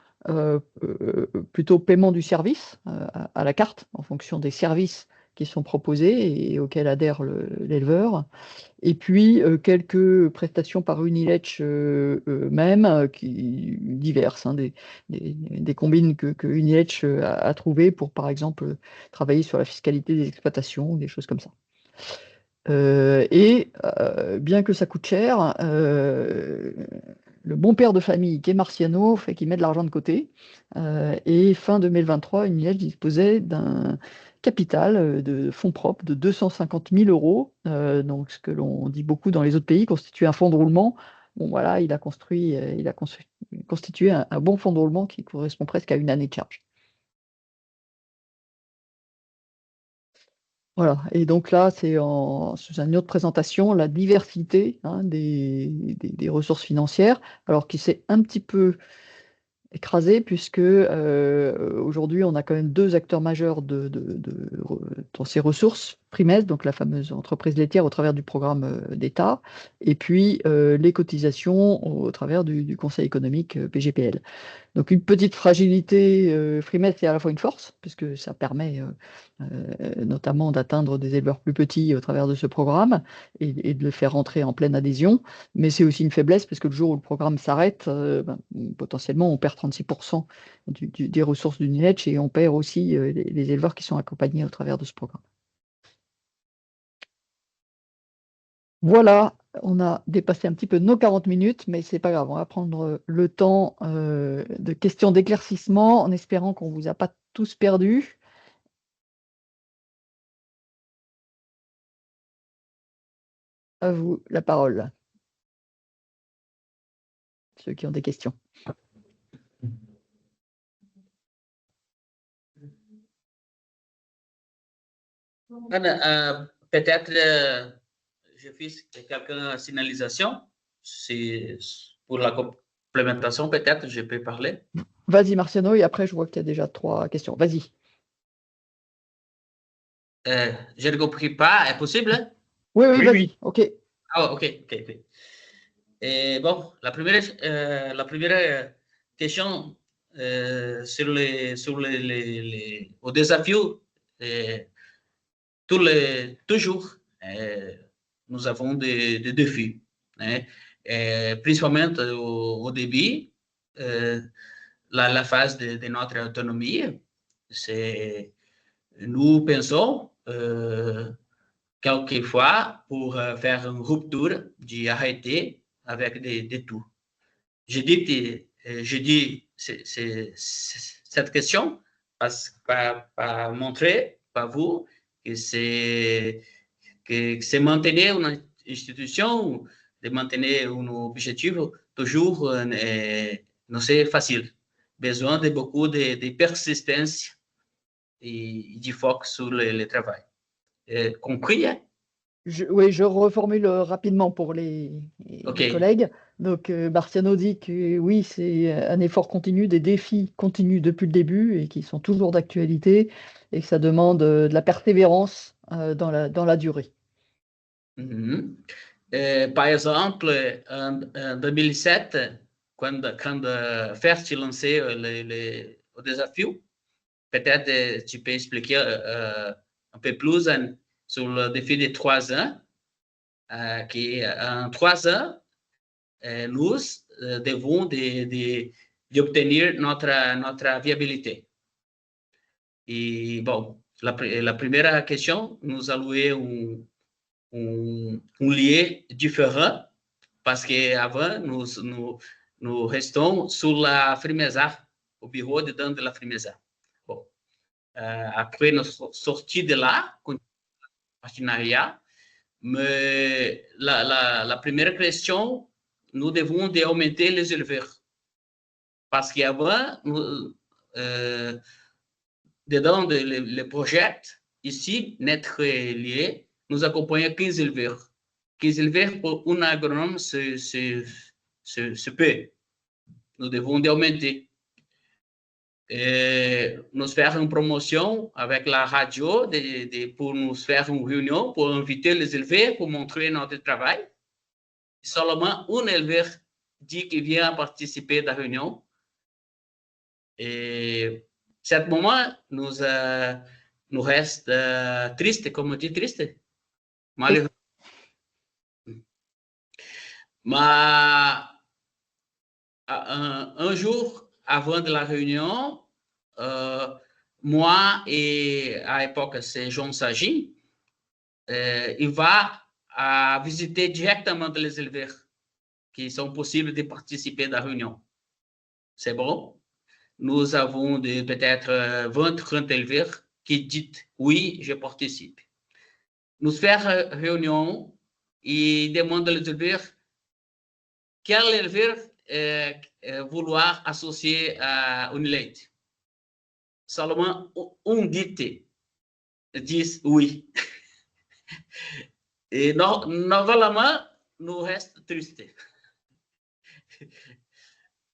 plutôt paiement du service à la carte en fonction des services qui sont proposés et auxquels adhère l'éleveur. Et puis quelques prestations par Uniletch même, qui diverses, des combines que Uniletch a trouvées pour, par exemple, travailler sur la fiscalité des exploitations ou des choses comme ça. Bien que ça coûte cher, le bon père de famille qui est Marciano fait qu'il met de l'argent de côté. Et fin 2023, Uniletch disposait d'un capital de fonds propres de 250 000 euros. Donc, ce que l'on dit beaucoup dans les autres pays, constitue un fonds de roulement. Bon, voilà, il a constitué un bon fonds de roulement qui correspond presque à une année de charge. Voilà, et donc là, c'est sous une autre présentation, la diversité des ressources financières, alors qui s'est un petit peu écrasé puisque aujourd'hui, on a quand même 2 acteurs majeurs dans ces ressources. Frimez, donc la fameuse entreprise laitière au travers du programme d'État, et puis les cotisations au travers du Conseil économique PGPL. Donc une petite fragilité, Frimez, c'est à la fois une force, puisque ça permet notamment d'atteindre des éleveurs plus petits au travers de ce programme et de le faire rentrer en pleine adhésion, mais c'est aussi une faiblesse, parce que le jour où le programme s'arrête, potentiellement on perd 36% des ressources d'Uniletch et on perd aussi les éleveurs qui sont accompagnés au travers de ce programme. Voilà On a dépassé un petit peu nos 40 minutes, mais c'est pas grave. On va prendre le temps de questions d'éclaircissement en espérant qu'on vous a pas tous perdus. À vous la parole, ceux qui ont des questions. Peut-être je fais quelques signalisations. C'est pour la complémentation, peut-être je peux parler. Vas-y, Marciano, et après, je vois qu'il y a déjà 3 questions. Vas-y. Je ne compris pas. Est possible? Oui, Oui, vas-y. oui. OK. Ah, ok. Et bon, la première question sur au défi, toujours, nous avons des défis, hein. Principalement au début, la phase de notre autonomie, nous pensons quelquefois pour faire une rupture d'arrêter avec des tout. Je dis cette question pour montrer par vous que c'est maintenir une institution, de maintenir un objectif, toujours non c'est facile. Besoin de beaucoup de persistance et de focus sur le travail. Compris? Hein? Oui, je reformule rapidement pour les Ok. collègues. Donc, Marciano dit que oui, c'est un effort continu, des défis continus depuis le début et qui sont toujours d'actualité et que ça demande de la persévérance dans la durée. Par exemple, en 2007, quand First lancé le défi, peut-être tu peux expliquer un peu plus sur le défi de 3 ans, qui en 3 ans, nous devons d'obtenir notre viabilité. Et bon, la première question, nous allons un lien différent parce qu'avant, nous restons sur la Frimeza, au bureau de dans de la Frimeza. Bon. Après, nous sortis de là, com partenariat, mais la première question, nous devons augmenter les éleveurs. Parce qu'avant, dedans le projet, ici, notre lié, nous accompagnons 15 éleveurs. 15 éleveurs pour un agronome, c'est peu. Nous devons augmenter. Et nous faire une promotion avec la radio pour nous faire une réunion, pour inviter les éleveurs, pour montrer notre travail. Seulement un éleveur dit qu'il vient participer à la réunion. Et à ce moment, nous reste triste, comme on dit, triste, malheureux. Mais un jour avant de la réunion, moi et à l'époque c'est Jean Sagi, il va visiter directement les éleveurs qui sont possibles de participer à la réunion. C'est bon? Nous avons peut-être 20-30 éleveurs qui disent oui, je participe. Nous faisons réunion et demandons aux éleveurs quel éleveur vouloir associer à Unilate. Seulement un dit oui. Et normalement, nous restons tristes.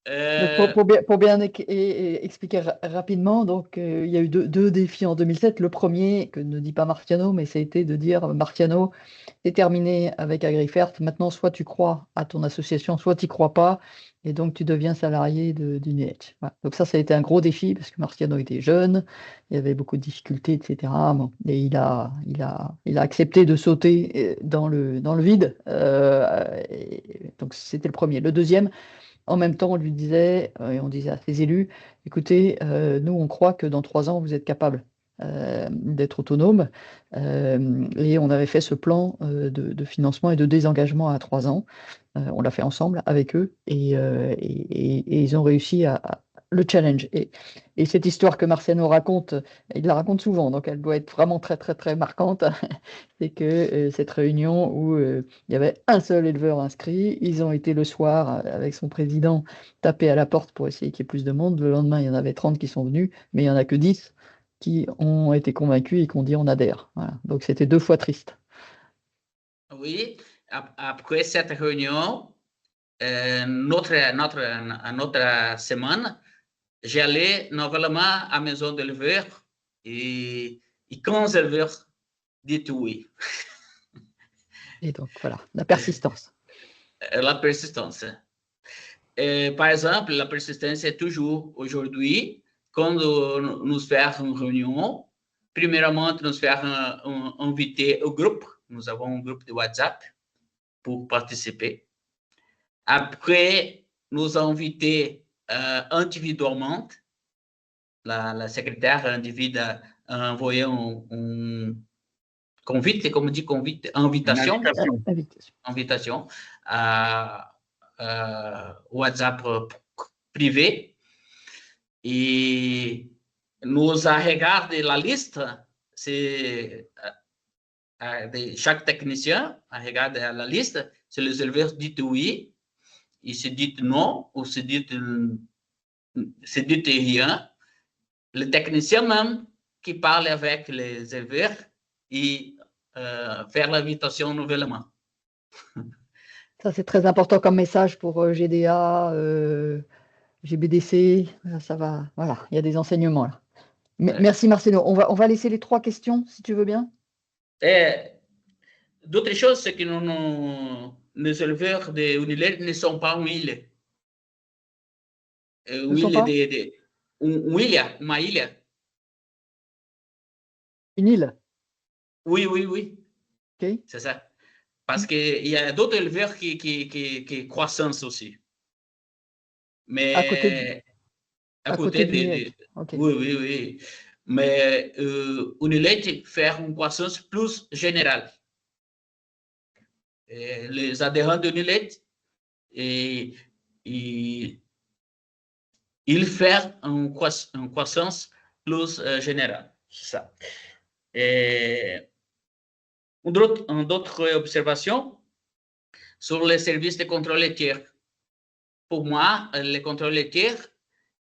Donc, pour bien expliquer rapidement, donc, il y a eu deux défis en 2007. Le premier, que ne dit pas Marciano, mais ça a été de dire, Marciano, c'est terminé avec AgriFert. Maintenant, soit tu crois à ton association, soit tu n'y crois pas, et donc tu deviens salarié d'Unilate. Voilà. Donc ça a été un gros défi, parce que Marciano était jeune, il y avait beaucoup de difficultés, etc. Bon, et il a accepté de sauter dans le vide. Donc c'était le premier. Le deuxième, en même temps, on lui disait, et on disait à ses élus, écoutez, nous, on croit que dans 3 ans, vous êtes capable d'être autonome. Et on avait fait ce plan de financement et de désengagement à 3 ans. On l'a fait ensemble avec eux et ils ont réussi à le challenge. Et cette histoire que Marciano raconte, il la raconte souvent, donc elle doit être vraiment très, très, très marquante. C'est que cette réunion où il y avait un seul éleveur inscrit, ils ont été le soir avec son président taper à la porte pour essayer qu'il y ait plus de monde. Le lendemain, il y en avait 30 qui sont venus, mais il n'y en a que 10 qui ont été convaincus et qui ont dit on adhère. Voilà. Donc c'était 2 fois triste. Oui, après cette réunion, notre semaine, j'allais nouvellement à la maison d'éleveur et 15 éleveurs disent oui. Et donc voilà, la persistance. La persistance. Par exemple, la persistance est toujours aujourd'hui, quand nous faisons une réunion, premièrement, nous faisons inviter au groupe. Nous avons un groupe de WhatsApp pour participer. Après, nous invitons individuellement. La secrétaire a envoyé un convite, comme on dit convite, invitation à WhatsApp privé. Et nous regardé la liste, c'est de chaque technicien a regardé la liste, si les éleveurs disent oui, ils se disent non, ou se disent rien. Le technicien même qui parle avec les éleveurs et faire l'invitation nouvellement. Ça, c'est très important comme message pour GDA, GBDC. Ça va, voilà, il y a des enseignements là. Merci Marcelo. On va laisser les 3 questions, si tu veux bien. D'autres choses, c'est que les éleveurs de Unilet ne sont pas une île. Une île. Une île. Oui, oui, oui. Okay. C'est ça. Parce qu'il y a d'autres éleveurs qui croissance aussi. Mais à côté de okay. Oui, oui, oui. Mais Unilet fait une croissance plus générale. Et les adhérents d'Unilet, ils font une croissance plus générale. C'est ça. Et une autre observation sur les services de contrôle laitier. Pour moi, le contrôle laitier,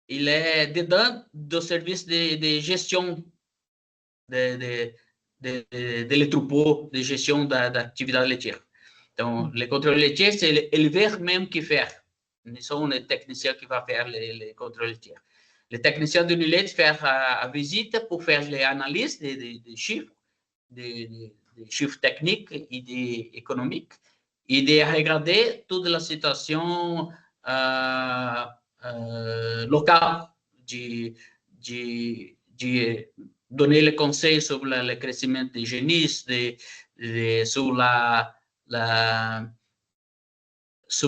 il est dedans du service de gestion de les troupeaux, de gestion d'activité laitière. Donc, le contrôle laitier, c'est l'éleveur même qui fait. Ce sont les techniciens qui vont faire les contrôles laitiers. Les techniciens de l'ULET font la visite pour faire les analyses des chiffres, des chiffres techniques et économiques, et de regarder toute la situation locale, de donner les conseils sur le crescimento des génisses, sur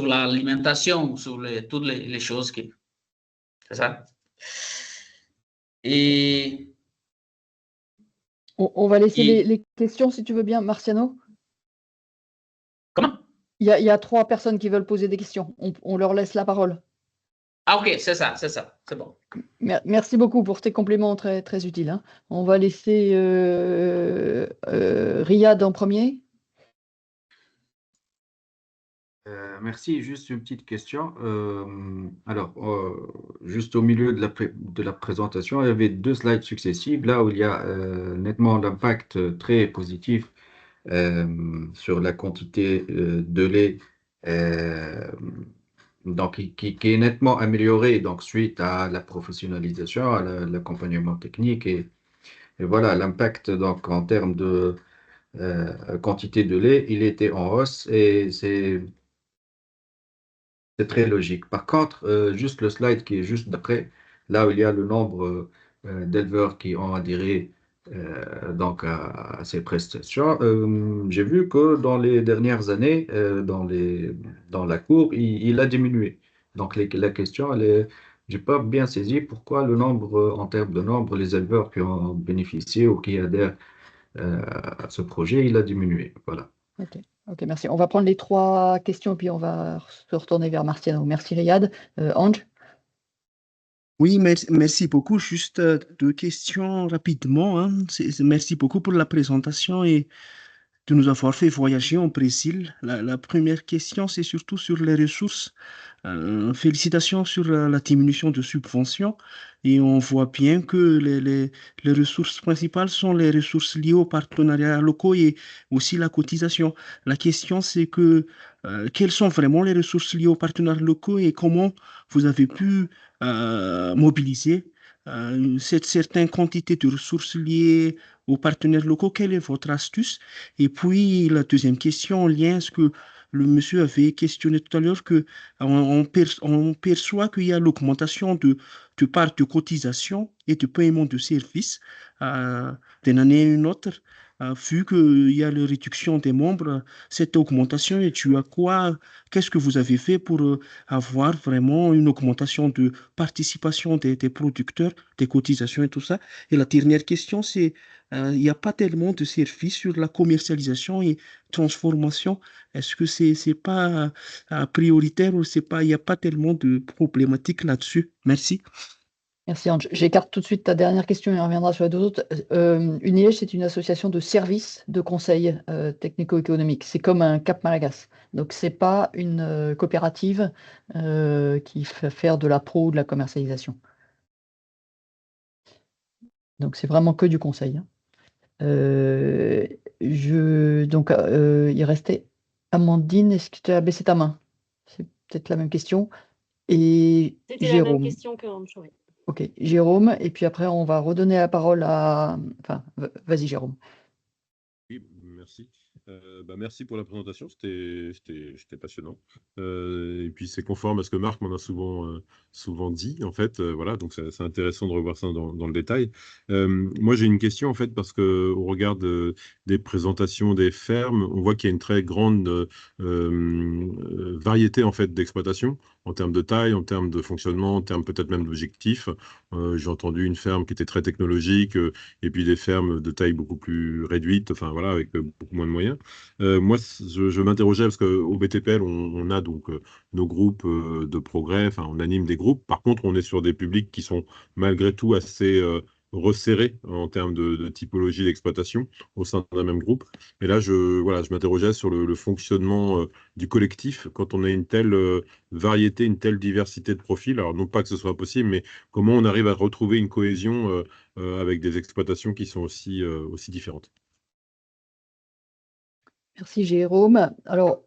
l'alimentation, sur toutes les choses qui... C'est ça. Et... On va laisser les questions, si tu veux bien, Marciano. Comment? Il y a 3 personnes qui veulent poser des questions. On leur laisse la parole. Ah, ok, c'est ça, c'est bon. Merci beaucoup pour tes compléments très, très utiles. Hein. On va laisser Riyad en premier. Merci, juste une petite question. Alors, juste au milieu de la présentation, il y avait 2 slides successifs, là où il y a nettement l'impact très positif sur la quantité de lait donc, qui est nettement amélioré donc, suite à la professionnalisation, à l'accompagnement technique et voilà, l'impact donc en termes de quantité de lait, il était en hausse et c'est très logique. Par contre, juste le slide qui est juste d'après, là où il y a le nombre d'éleveurs qui ont adhéré donc à ces prestations, j'ai vu que dans les dernières années, dans la courbe, il a diminué. Donc la question, elle est j'ai pas bien saisi pourquoi le nombre, en termes de nombre, les éleveurs qui ont bénéficié ou qui adhèrent à ce projet, il a diminué. Voilà. Ok, ok, merci. On va prendre les 3 questions, puis on va se retourner vers Martiano. Merci, Riyad. Ange? Oui, merci beaucoup. Juste 2 questions rapidement, hein. Merci beaucoup pour la présentation et de nous avoir fait voyager au Brésil. La première question, c'est surtout sur les ressources. Félicitations sur la diminution de subventions. Et on voit bien que les ressources principales sont les ressources liées aux partenariats locaux et aussi la cotisation. La question, c'est que quelles sont vraiment les ressources liées aux partenaires locaux et comment vous avez pu mobiliser cette certaine quantité de ressources liées aux partenaires locaux? Quelle est votre astuce? Et puis, la deuxième question en lien, ce que le monsieur avait questionné tout à l'heure, que on perçoit qu'il y a l'augmentation de part de cotisation et de paiement de services d'une année à une autre. Vu qu'il y a la réduction des membres, cette augmentation est due à quoi? Qu'est-ce que vous avez fait pour avoir vraiment une augmentation de participation des producteurs, des cotisations et tout ça? Et la dernière question, c'est il n'y a pas tellement de services sur la commercialisation et transformation. Est-ce que c'est pas prioritaire ou c'est pas, il n'y a pas tellement de problématiques là-dessus? Merci. Merci, Ange. J'écarte tout de suite ta dernière question et on reviendra sur les 2 autres. UNIEJ, c'est une association de services de conseil technico-économique. C'est comme un Cap Malagas. Donc, ce n'est pas une coopérative qui fait faire de la pro ou de la commercialisation. Donc, c'est vraiment que du conseil, hein. Donc, il restait Amandine. Est-ce que tu as baissé ta main? C'est peut-être la même question. Et C'était la même Jérôme. question que Ange, oui. Ok, Jérôme, et puis après, on va redonner la parole à... Enfin, vas-y, Jérôme. Oui, merci. Merci pour la présentation, c'était passionnant. Et puis c'est conforme à ce que Marc m'en a souvent dit, en fait. Voilà, donc c'est intéressant de revoir ça dans le détail. Moi, j'ai une question, en fait, parce qu'au regard des présentations des fermes, on voit qu'il y a une très grande variété, en fait, d'exploitation, en termes de taille, en termes de fonctionnement, en termes peut-être même d'objectifs. J'ai entendu une ferme qui était très technologique, et puis des fermes de taille beaucoup plus réduite, enfin voilà, avec beaucoup moins de moyens. Moi, je m'interrogeais parce qu'au BTPL, on a donc nos groupes de progrès, enfin on anime des groupes. Par contre, on est sur des publics qui sont malgré tout assez resserrés en termes de typologie d'exploitation au sein d'un même groupe. Et là, voilà, je m'interrogeais sur le fonctionnement du collectif quand on a une telle variété, une telle diversité de profils. Alors, non pas que ce soit possible, mais comment on arrive à retrouver une cohésion avec des exploitations qui sont aussi différentes. Merci, Jérôme. Alors,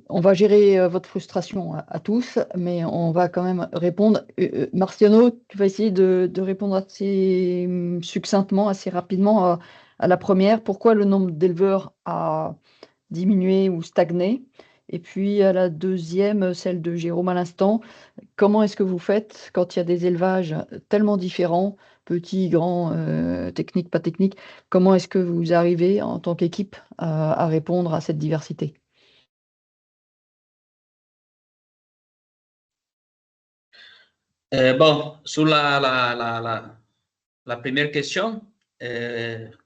on va gérer votre frustration à tous, mais on va quand même répondre. Marciano, tu vas essayer de répondre assez succinctement, assez rapidement à la première. Pourquoi le nombre d'éleveurs a diminué ou stagné? Et puis à la deuxième, celle de Jérôme à l'instant, comment est-ce que vous faites quand il y a des élevages tellement différents, petits, grands, techniques, pas techniques? Comment est-ce que vous arrivez en tant qu'équipe à répondre à cette diversité? Bon, sur la première question,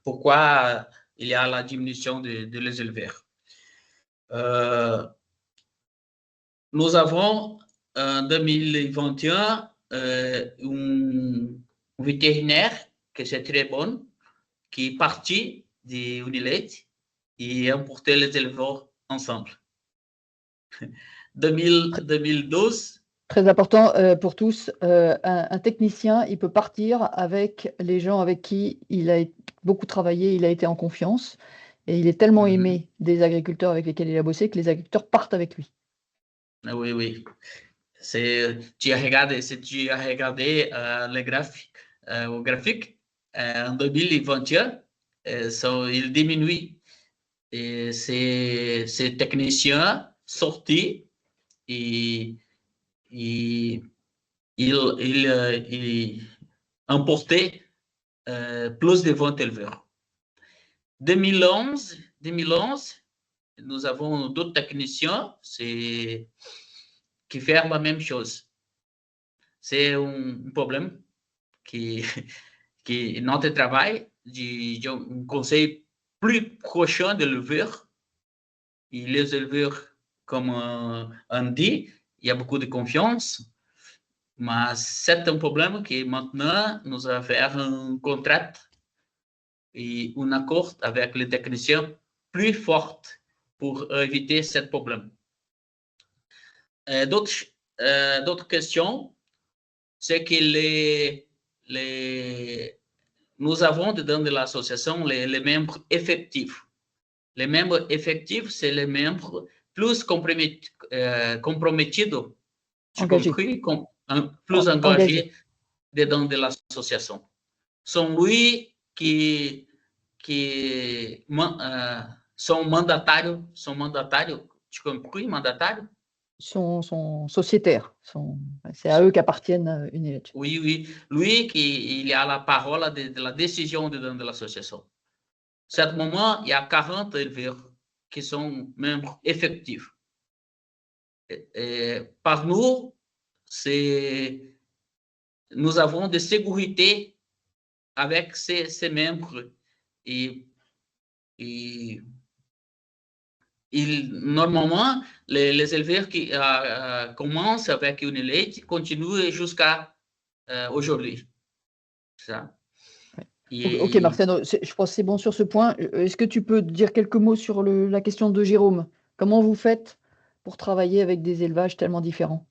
pourquoi il y a la diminution de les éleveurs? Nous avons en 2021 un vétérinaire qui est très bon, qui est parti de Unilate et a emporté les éleveurs ensemble. 2012. Très important pour tous, un technicien, il peut partir avec les gens avec qui il a beaucoup travaillé, il a été en confiance, et il est tellement aimé des agriculteurs avec lesquels il a bossé que les agriculteurs partent avec lui. Oui, oui. Si tu as regardé le graphique, en 2021, il diminue. Et ces techniciens sortis et il emportait plus de 20 éleveurs. 2011, nous avons d'autres techniciens qui font la même chose. c'est un problème qui, qui notre travail, un conseil plus prochain de l'éleveur. Et les éleveurs, comme on dit, il y a beaucoup de confiance, mais c'est un problème que maintenant nous allons faire un contrat et un accord avec les techniciens plus fort pour éviter ce problème. D'autres questions, c'est que nous avons dedans de l'association les membres effectifs. Les membres effectifs, c'est les membres plus compromettis, plus engagés dedans de l'association. Sont lui qui sont mandataires, tu comprends, mandataires? Sont sociétaires, c'est à eux qu'appartiennent Unilage. Oui, oui. Lui il a la parole de la décision dedans de l'association. À ce moment, il y a 40 éleveurs qui sont membres effectifs. Par nous, nous avons de sécurité avec ces membres et normalement, les éleveurs qui commencent avec Unilage continuent jusqu'à aujourd'hui. Ça. Ok, Marciano, je pense que c'est bon sur ce point. Est-ce que tu peux dire quelques mots sur la question de Jérôme? Comment vous faites pour travailler avec des élevages tellement différents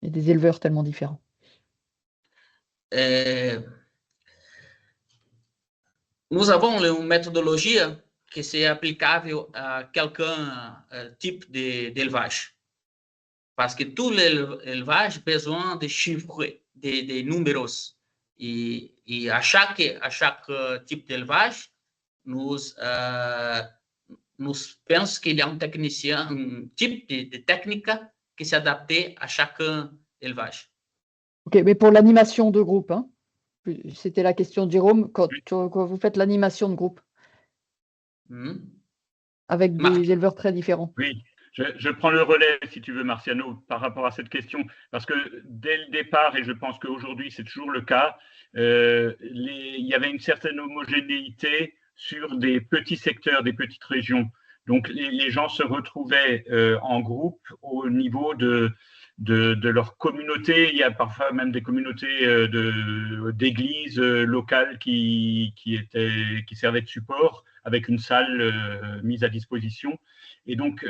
et des éleveurs tellement différents? Nous avons une méthodologie qui est applicable à quelqu'un type d'élevage. Parce que tout l'élevage a besoin de chiffres, des numéros. Et à chaque type d'élevage, nous pensons qu'il y a un technicien, un type de technique qui s'adapte à chaque élevage. Ok, mais pour l'animation de groupe, hein, c'était la question de Jérôme, quand vous faites l'animation de groupe avec des éleveurs très différents. Oui, je prends le relais, si tu veux, Marciano, par rapport à cette question, parce que dès le départ, et je pense qu'aujourd'hui c'est toujours le cas, il y avait une certaine homogénéité sur des petits secteurs, des petites régions. Donc les gens se retrouvaient en groupe au niveau de leur communauté. Il y a parfois même des communautés d'églises locales qui servaient de support avec une salle mise à disposition. Et donc,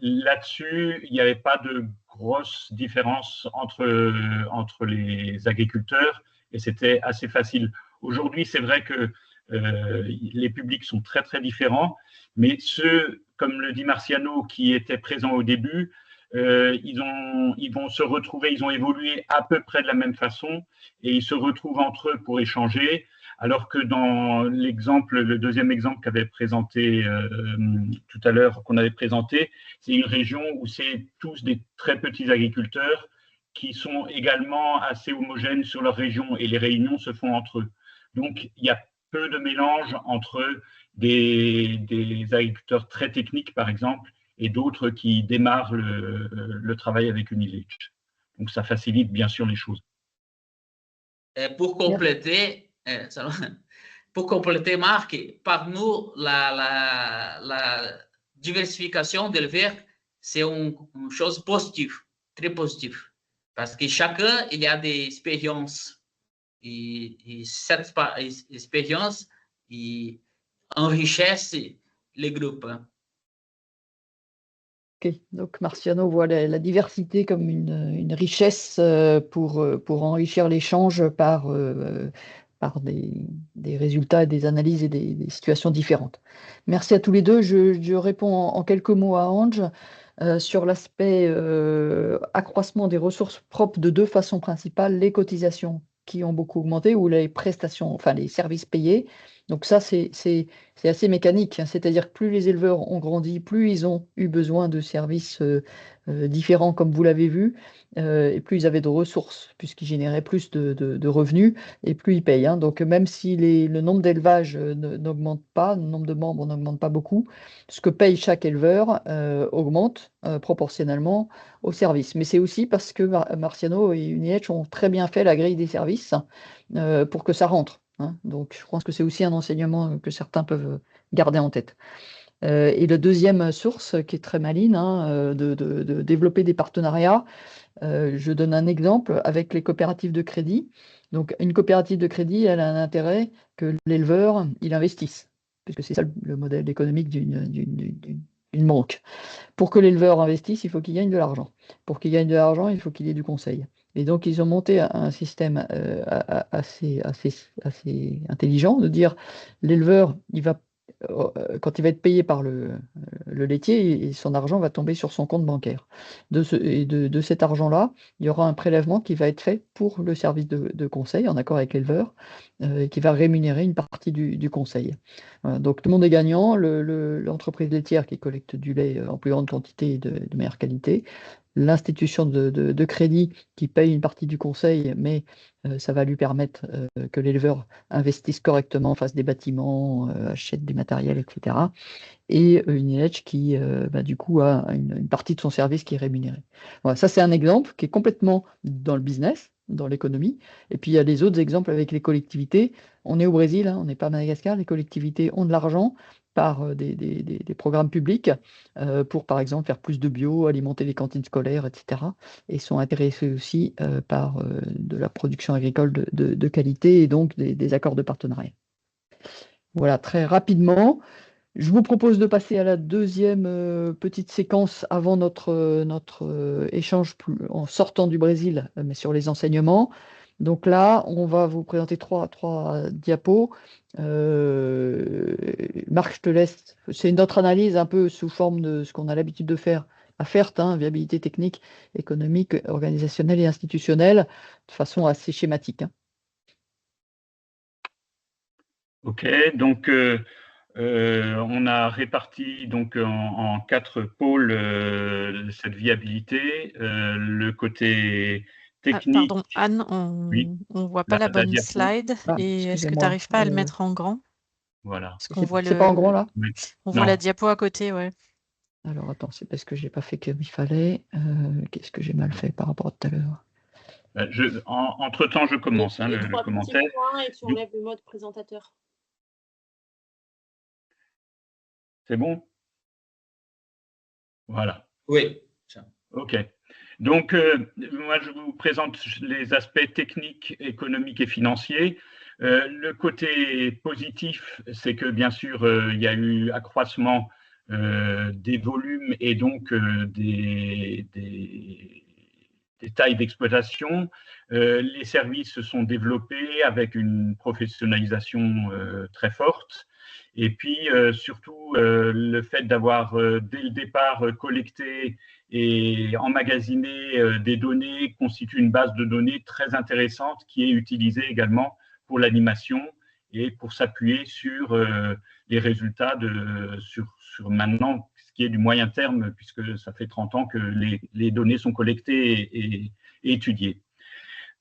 là-dessus, il n'y avait pas de grosse différence entre les agriculteurs et c'était assez facile. Aujourd'hui, c'est vrai que les publics sont très, très différents, mais ceux, comme le dit Marciano, qui étaient présents au début, ils vont se retrouver, ils ont évolué à peu près de la même façon et ils se retrouvent entre eux pour échanger. Alors que dans le deuxième exemple qu'avait présenté tout à l'heure, qu'on avait présenté, c'est une région où c'est tous des très petits agriculteurs qui sont également assez homogènes sur leur région et les réunions se font entre eux. Donc, il y a peu de mélange entre des agriculteurs très techniques, par exemple, et d'autres qui démarrent le travail avec Unilage. Donc, ça facilite bien sûr les choses. Pour compléter, Marc, par nous, la diversification d'éleveurs, c'est une chose positive, très positive. Parce que chacun, il y a des expériences. Et cette expérience enrichisse les groupes. Ok, donc Marciano voit la diversité comme une richesse pour enrichir l'échange par des résultats, des analyses et des situations différentes. Merci à tous les deux. Je réponds en quelques mots à Ange sur l'aspect accroissement des ressources propres de deux façons principales, les cotisations qui ont beaucoup augmenté ou les prestations, enfin les services payés Donc ça, c'est assez mécanique, hein. C'est-à-dire que plus les éleveurs ont grandi, plus ils ont eu besoin de services différents, comme vous l'avez vu, et plus ils avaient de ressources, puisqu'ils généraient plus de revenus, et plus ils payent, hein. Donc même si le nombre d'élevages n'augmente pas, le nombre de membres n'augmente pas beaucoup, ce que paye chaque éleveur augmente proportionnellement au service. Mais c'est aussi parce que Marciano et Uniedge ont très bien fait la grille des services pour que ça rentre, hein. Donc, je pense que c'est aussi un enseignement que certains peuvent garder en tête. Et la deuxième source, qui est très maligne, hein, de développer des partenariats, je donne un exemple avec les coopératives de crédit. Donc, une coopérative de crédit, elle a un intérêt que l'éleveur, il investisse, puisque c'est ça le modèle économique d'une banque. Pour que l'éleveur investisse, il faut qu'il gagne de l'argent. Pour qu'il gagne de l'argent, il faut qu'il ait du conseil. Et donc, ils ont monté un système assez intelligent de dire l'éleveur, quand il va être payé par le laitier, son argent va tomber sur son compte bancaire. De cet argent-là, il y aura un prélèvement qui va être fait pour le service de conseil, en accord avec l'éleveur, qui va rémunérer une partie du conseil. Voilà, donc tout le monde est gagnant, l'entreprise laitière qui collecte du lait en plus grande quantité et de meilleure qualité, l'institution de crédit qui paye une partie du conseil, mais ça va lui permettre que l'éleveur investisse correctement, fasse des bâtiments, achète du matériel, etc. Et Uniedge qui, du coup, a une partie de son service qui est rémunérée. Voilà, ça, c'est un exemple qui est complètement dans le business, dans l'économie. Et puis, il y a les autres exemples avec les collectivités. On est au Brésil, hein, on n'est pas à Madagascar. Les collectivités ont de l'argent par des programmes publics pour, par exemple, faire plus de bio, alimenter les cantines scolaires, etc. Et sont intéressés aussi par de la production agricole de qualité et donc des accords de partenariat. Voilà, très rapidement. Je vous propose de passer à la deuxième petite séquence avant notre échange en sortant du Brésil, mais sur les enseignements. Donc là, on va vous présenter trois diapos. Marc, je te laisse. C'est notre analyse un peu sous forme de ce qu'on a l'habitude de faire à FERT, hein, viabilité technique, économique, organisationnelle et institutionnelle, de façon assez schématique, hein. OK, donc on a réparti donc en 4 pôles cette viabilité, le côté technique. Pardon, Anne, Oui, on voit pas la bonne diapo. slide. Et est-ce que tu Excusez-moi. n'arrives pas à le mettre en grand? Voilà. Parce qu'on voit C'est pas en grand là? Oui. on voit Non. la diapo à côté, ouais. Alors attends, c'est parce que j'ai pas fait comme il fallait. Qu'est-ce que j'ai mal fait par rapport à tout à l'heure? Entre-temps, je commence Les le 3 commentaire. petits points et tu enlèves le mode présentateur. C'est bon? Voilà. Oui. OK. Donc, moi, je vous présente les aspects techniques, économiques et financiers. Le côté positif, c'est que, bien sûr, il y a eu accroissement des volumes et donc des tailles d'exploitation. Les services se sont développés avec une professionnalisation très forte. Et puis, surtout, le fait d'avoir, dès le départ, collecté et emmagasiner des données constitue une base de données très intéressante qui est utilisée également pour l'animation et pour s'appuyer sur les résultats sur maintenant ce qui est du moyen terme, puisque ça fait 30 ans que les données sont collectées et étudiées.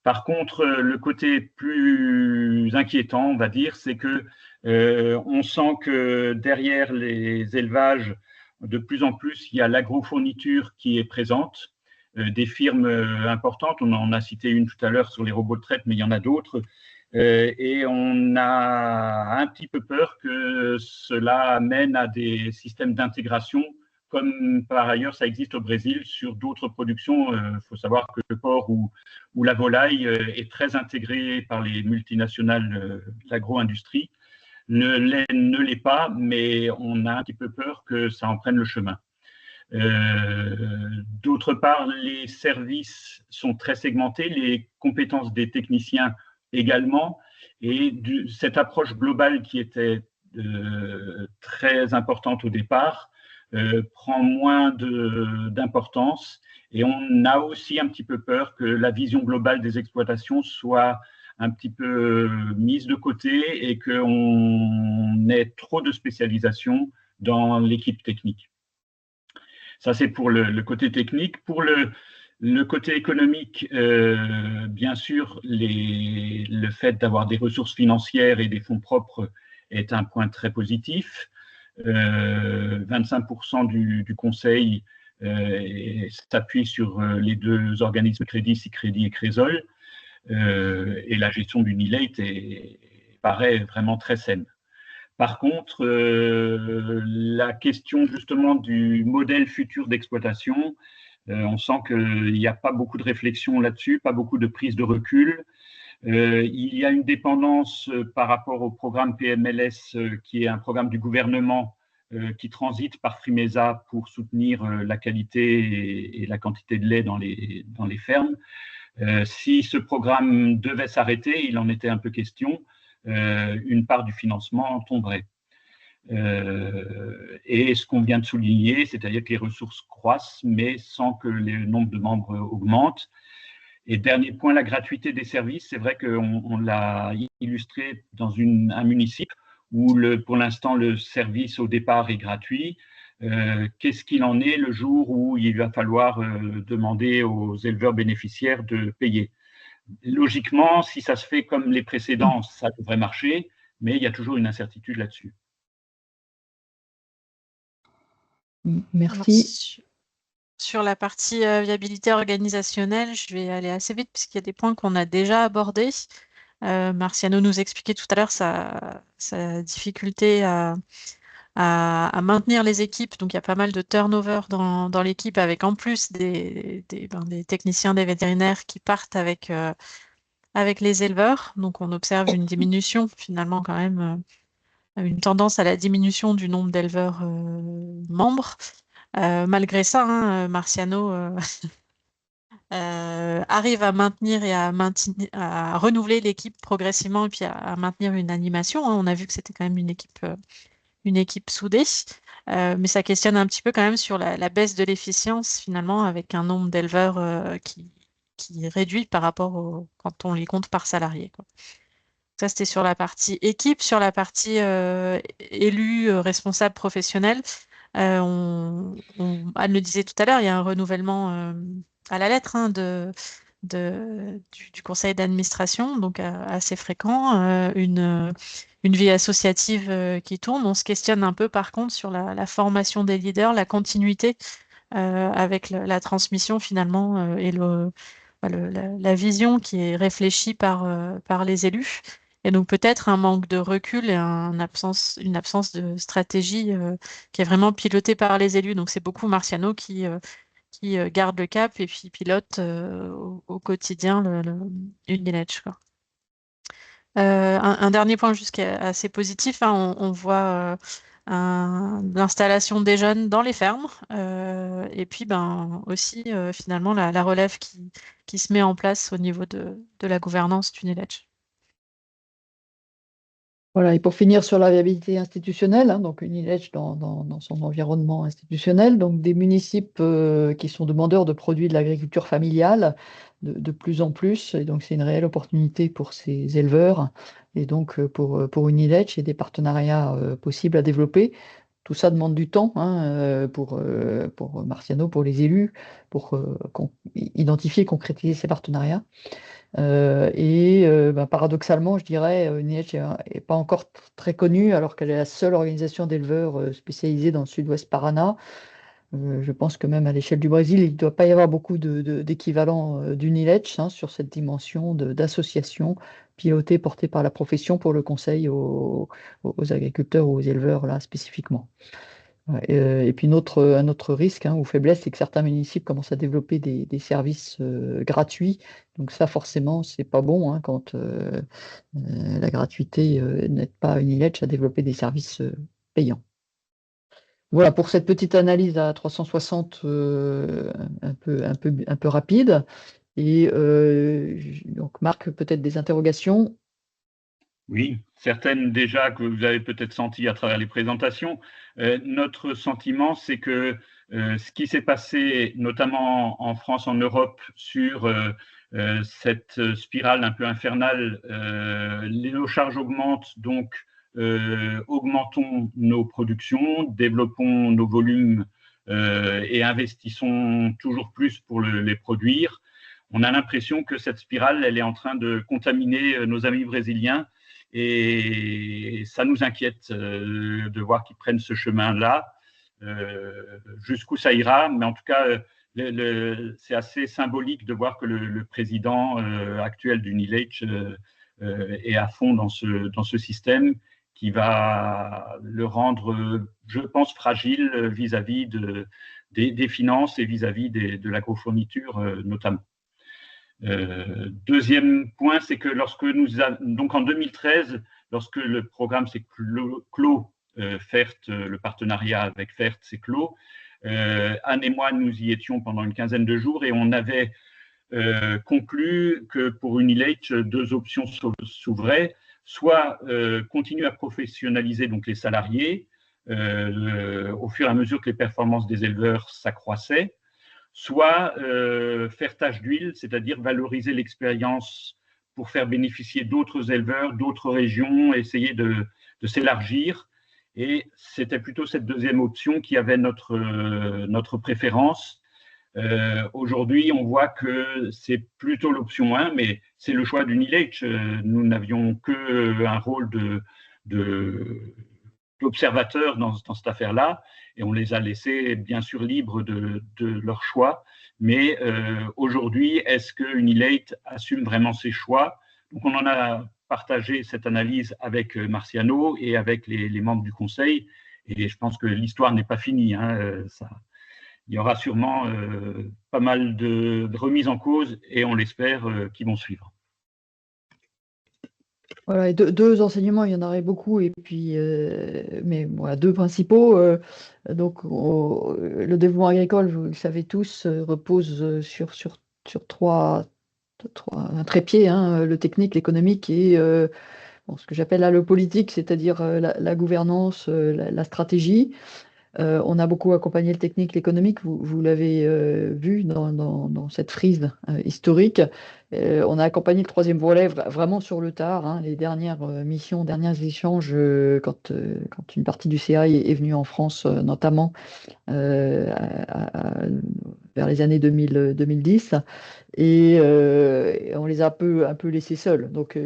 Par contre, le côté plus inquiétant, on va dire, c'est que on sent que derrière les élevages, de plus en plus, il y a l'agrofourniture qui est présente, des firmes importantes. On en a cité une tout à l'heure sur les robots de traite, mais il y en a d'autres. Et on a un petit peu peur que cela amène à des systèmes d'intégration, comme par ailleurs ça existe au Brésil sur d'autres productions. Il faut savoir que le porc ou la volaille est très intégré par les multinationales de l'agro-industrie. Le lait ne l'est pas, mais on a un petit peu peur que ça en prenne le chemin. D'autre part, les services sont très segmentés, les compétences des techniciens également, et cette approche globale qui était très importante au départ prend moins d'importance, et on a aussi un petit peu peur que la vision globale des exploitations soit un petit peu mise de côté et qu'on ait trop de spécialisation dans l'équipe technique. Ça, c'est pour le côté technique. Pour le côté économique, bien sûr, le fait d'avoir des ressources financières et des fonds propres est un point très positif. 25% du conseil s'appuie sur les deux organismes de crédit, Sicredi et Cresol, et la gestion d'Unilate paraît vraiment très saine. Par contre, la question justement du modèle futur d'exploitation, on sent qu'il n'y a pas beaucoup de réflexion là-dessus, pas beaucoup de prise de recul. Il y a une dépendance par rapport au programme PMLS, qui est un programme du gouvernement qui transite par Frimesa pour soutenir la qualité et la quantité de lait dans les fermes. Si ce programme devait s'arrêter, il en était un peu question, une part du financement tomberait. Et ce qu'on vient de souligner, c'est-à-dire que les ressources croissent, mais sans que le nombre de membres augmente. Et dernier point, la gratuité des services. C'est vrai qu'on l'a illustré dans un municipe où pour l'instant le service au départ est gratuit. Qu'est-ce qu'il en est le jour où il va falloir demander aux éleveurs bénéficiaires de payer? Logiquement, si ça se fait comme les précédents, ça devrait marcher, mais il y a toujours une incertitude là-dessus. Merci. Sur la partie viabilité organisationnelle, je vais aller assez vite puisqu'il y a des points qu'on a déjà abordés. Marciano nous expliquait tout à l'heure sa difficulté à maintenir les équipes. Donc, il y a pas mal de turnover dans l'équipe avec en plus des techniciens, des vétérinaires qui partent avec les éleveurs. Donc, on observe une diminution finalement quand même, une tendance à la diminution du nombre d'éleveurs membres. Malgré ça, hein, Marciano arrive à maintenir et à renouveler l'équipe progressivement et puis à maintenir une animation, hein. On a vu que c'était quand même une équipe soudée, mais ça questionne un petit peu quand même sur la baisse de l'efficience finalement avec un nombre d'éleveurs qui est réduit par rapport quand on les compte par salarié, quoi. Ça, c'était sur la partie équipe. Sur la partie élu, responsable professionnel, Anne le disait tout à l'heure, il y a un renouvellement à la lettre, hein, du conseil d'administration, donc assez fréquent, une vie associative qui tourne. On se questionne un peu par contre sur la formation des leaders, la continuité avec la transmission finalement et la vision qui est réfléchie par les élus. Et donc peut-être un manque de recul et une absence de stratégie qui est vraiment pilotée par les élus. Donc c'est beaucoup Marciano qui garde le cap et puis pilote au quotidien Unilage, quoi. Un dernier point juste qui est assez positif, hein, on voit l'installation des jeunes dans les fermes et puis aussi finalement la relève qui se met en place au niveau de la gouvernance d'Unilage. Voilà, et pour finir sur la viabilité institutionnelle, hein, donc Unilage dans son environnement institutionnel, donc des municipes qui sont demandeurs de produits de l'agriculture familiale de plus en plus, et donc c'est une réelle opportunité pour ces éleveurs, et donc pour Unilage, et des partenariats possibles à développer. Tout ça demande du temps, hein, pour Marciano, pour les élus, pour identifier et concrétiser ces partenariats. Paradoxalement, je dirais, Unilage n'est pas encore très connue, alors qu'elle est la seule organisation d'éleveurs spécialisée dans le sud-ouest Paraná. Je pense que même à l'échelle du Brésil, il ne doit pas y avoir beaucoup d'équivalents d'Unilage, hein, sur cette dimension d'association pilotée, portée par la profession pour le conseil aux agriculteurs ou aux éleveurs, là, spécifiquement. Ouais, et puis un autre risque, hein, ou faiblesse, c'est que certains municipes commencent à développer des services gratuits. Donc ça, forcément, c'est pas bon, hein, quand la gratuité n'aide pas Unilage à développer des services payants. Voilà pour cette petite analyse à 360 un peu rapide. Et donc Marc, peut-être des interrogations? Oui, certaines déjà que vous avez peut-être senties à travers les présentations. Notre sentiment, c'est que ce qui s'est passé, notamment en France, en Europe, sur cette spirale un peu infernale, nos charges augmentent, donc augmentons nos productions, développons nos volumes et investissons toujours plus pour les produire. On a l'impression que cette spirale, elle est en train de contaminer nos amis brésiliens et ça nous inquiète de voir qu'ils prennent ce chemin-là. Jusqu'où ça ira, mais en tout cas, c'est assez symbolique de voir que le président actuel du NILH est à fond dans ce système qui va le rendre, je pense, fragile vis-à-vis des finances et vis-à-vis de l'agrofourniture notamment. Deuxième point, c'est que donc en 2013, lorsque le programme s'est clos, FERT, le partenariat avec FERT s'est clos, Anne et moi, nous y étions pendant une quinzaine de jours et on avait conclu que pour Unileitch, deux options s'ouvraient, soit continuer à professionnaliser donc les salariés au fur et à mesure que les performances des éleveurs s'accroissaient, soit faire tâche d'huile, c'est-à-dire valoriser l'expérience pour faire bénéficier d'autres éleveurs, d'autres régions, essayer de s'élargir. Et c'était plutôt cette deuxième option qui avait notre préférence. Aujourd'hui, on voit que c'est plutôt l'option 1, mais c'est le choix d'Unileitch. Nous n'avions qu'un rôle d'observateur dans cette affaire-là, et on les a laissés bien sûr libres de leur choix. Mais aujourd'hui, est-ce que Unileitch assume vraiment ses choix? Donc on en a partagé cette analyse avec Marciano et avec les membres du conseil, et je pense que l'histoire n'est pas finie. Il y aura sûrement pas mal de remises en cause, et on l'espère, qui vont suivre. Voilà, et deux enseignements, il y en aurait beaucoup, et puis, mais voilà, deux principaux. Donc, le développement agricole, vous le savez tous, repose sur un trépied, le technique, l'économique et ce que j'appelle là le politique, c'est-à-dire la gouvernance, la stratégie. On a beaucoup accompagné le technique, l'économique, vous l'avez vu dans cette frise historique. On a accompagné le troisième volet vraiment sur le tard, les dernières missions, derniers échanges, quand une partie du CA est venue en France, notamment vers les années 2010, et on les a un peu laissés seuls. Donc,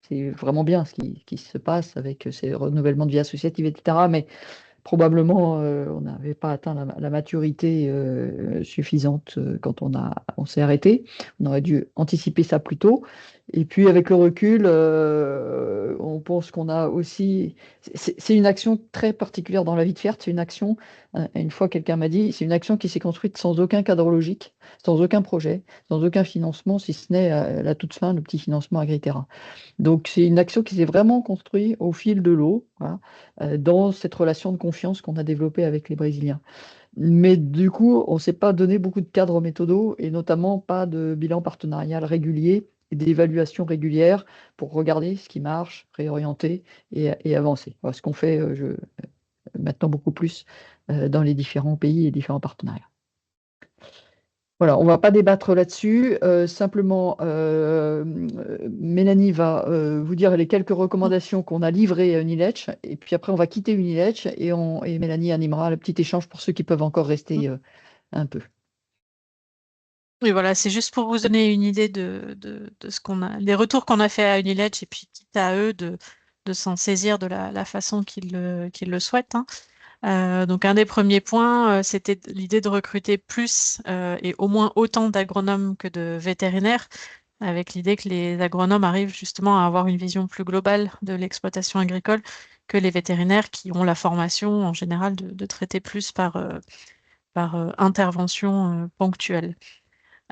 c'est vraiment bien ce qui se passe avec ces renouvellements de vie associative, etc. Mais probablement, on n'avait pas atteint la maturité suffisante quand on s'est arrêté. On aurait dû anticiper ça plus tôt. Et puis, avec le recul, on pense qu'on a aussi... C'est une action très particulière dans la vie de FERT. C'est une action, une fois quelqu'un m'a dit, c'est une action qui s'est construite sans aucun cadre logique, sans aucun projet, sans aucun financement, si ce n'est à la toute fin, le petit financement Agritera. Donc, c'est une action qui s'est vraiment construite au fil de l'eau, voilà, dans cette relation de confiance qu'on a développée avec les Brésiliens. Mais du coup, on ne s'est pas donné beaucoup de cadres méthodaux, et notamment pas de bilan partenarial régulier et d'évaluation régulière pour regarder ce qui marche, réorienter et avancer. Voilà, ce qu'on fait maintenant beaucoup plus dans les différents pays et différents partenariats. Voilà, on ne va pas débattre là-dessus. Simplement, Mélanie va vous dire les quelques recommandations qu'on a livrées à Unileitch. Et puis après, on va quitter Unileitch et Mélanie animera le petit échange pour ceux qui peuvent encore rester un peu. Oui, voilà, c'est juste pour vous donner une idée de ce qu'on a, des retours qu'on a fait à Unileitch, et puis quitte à eux de s'en saisir de la façon qu'ils le souhaitent. Donc un des premiers points, c'était l'idée de recruter plus et au moins autant d'agronomes que de vétérinaires, avec l'idée que les agronomes arrivent justement à avoir une vision plus globale de l'exploitation agricole que les vétérinaires qui ont la formation en général de traiter plus par intervention ponctuelle.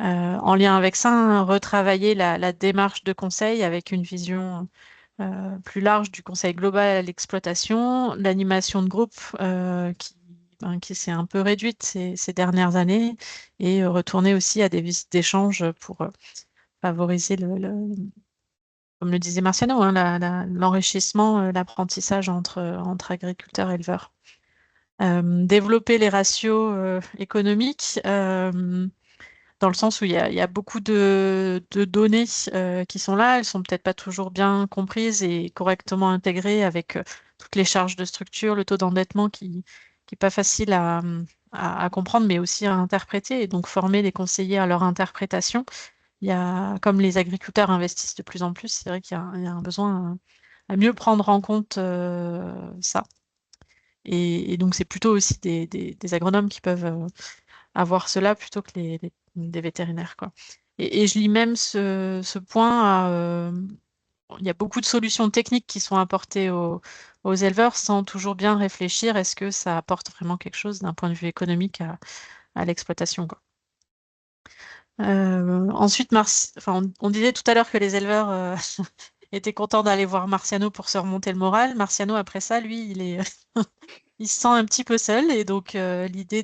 En lien avec ça, retravailler la démarche de conseil avec une vision plus large du conseil global à l'exploitation, l'animation de groupe qui s'est un peu réduite ces dernières années, et retourner aussi à des visites d'échange pour favoriser comme le disait Marciano, l'enrichissement, l'apprentissage entre agriculteurs et éleveurs. Développer les ratios économiques, dans le sens où il y a beaucoup de données qui sont là. Elles sont peut-être pas toujours bien comprises et correctement intégrées avec toutes les charges de structure, le taux d'endettement qui est pas facile à comprendre, mais aussi à interpréter. Et donc, former les conseillers à leur interprétation. Comme les agriculteurs investissent de plus en plus, c'est vrai qu'il y a un besoin à mieux prendre en compte ça. Et donc, c'est plutôt aussi des agronomes qui peuvent avoir cela plutôt que des vétérinaires, quoi. Et je lis même ce point il y a beaucoup de solutions techniques qui sont apportées aux éleveurs sans toujours bien réfléchir, est-ce que ça apporte vraiment quelque chose d'un point de vue économique à l'exploitation, quoi. Ensuite, enfin, on disait tout à l'heure que les éleveurs étaient contents d'aller voir Marciano pour se remonter le moral. Marciano, après ça, lui, il se sent un petit peu seul. Et donc, l'idée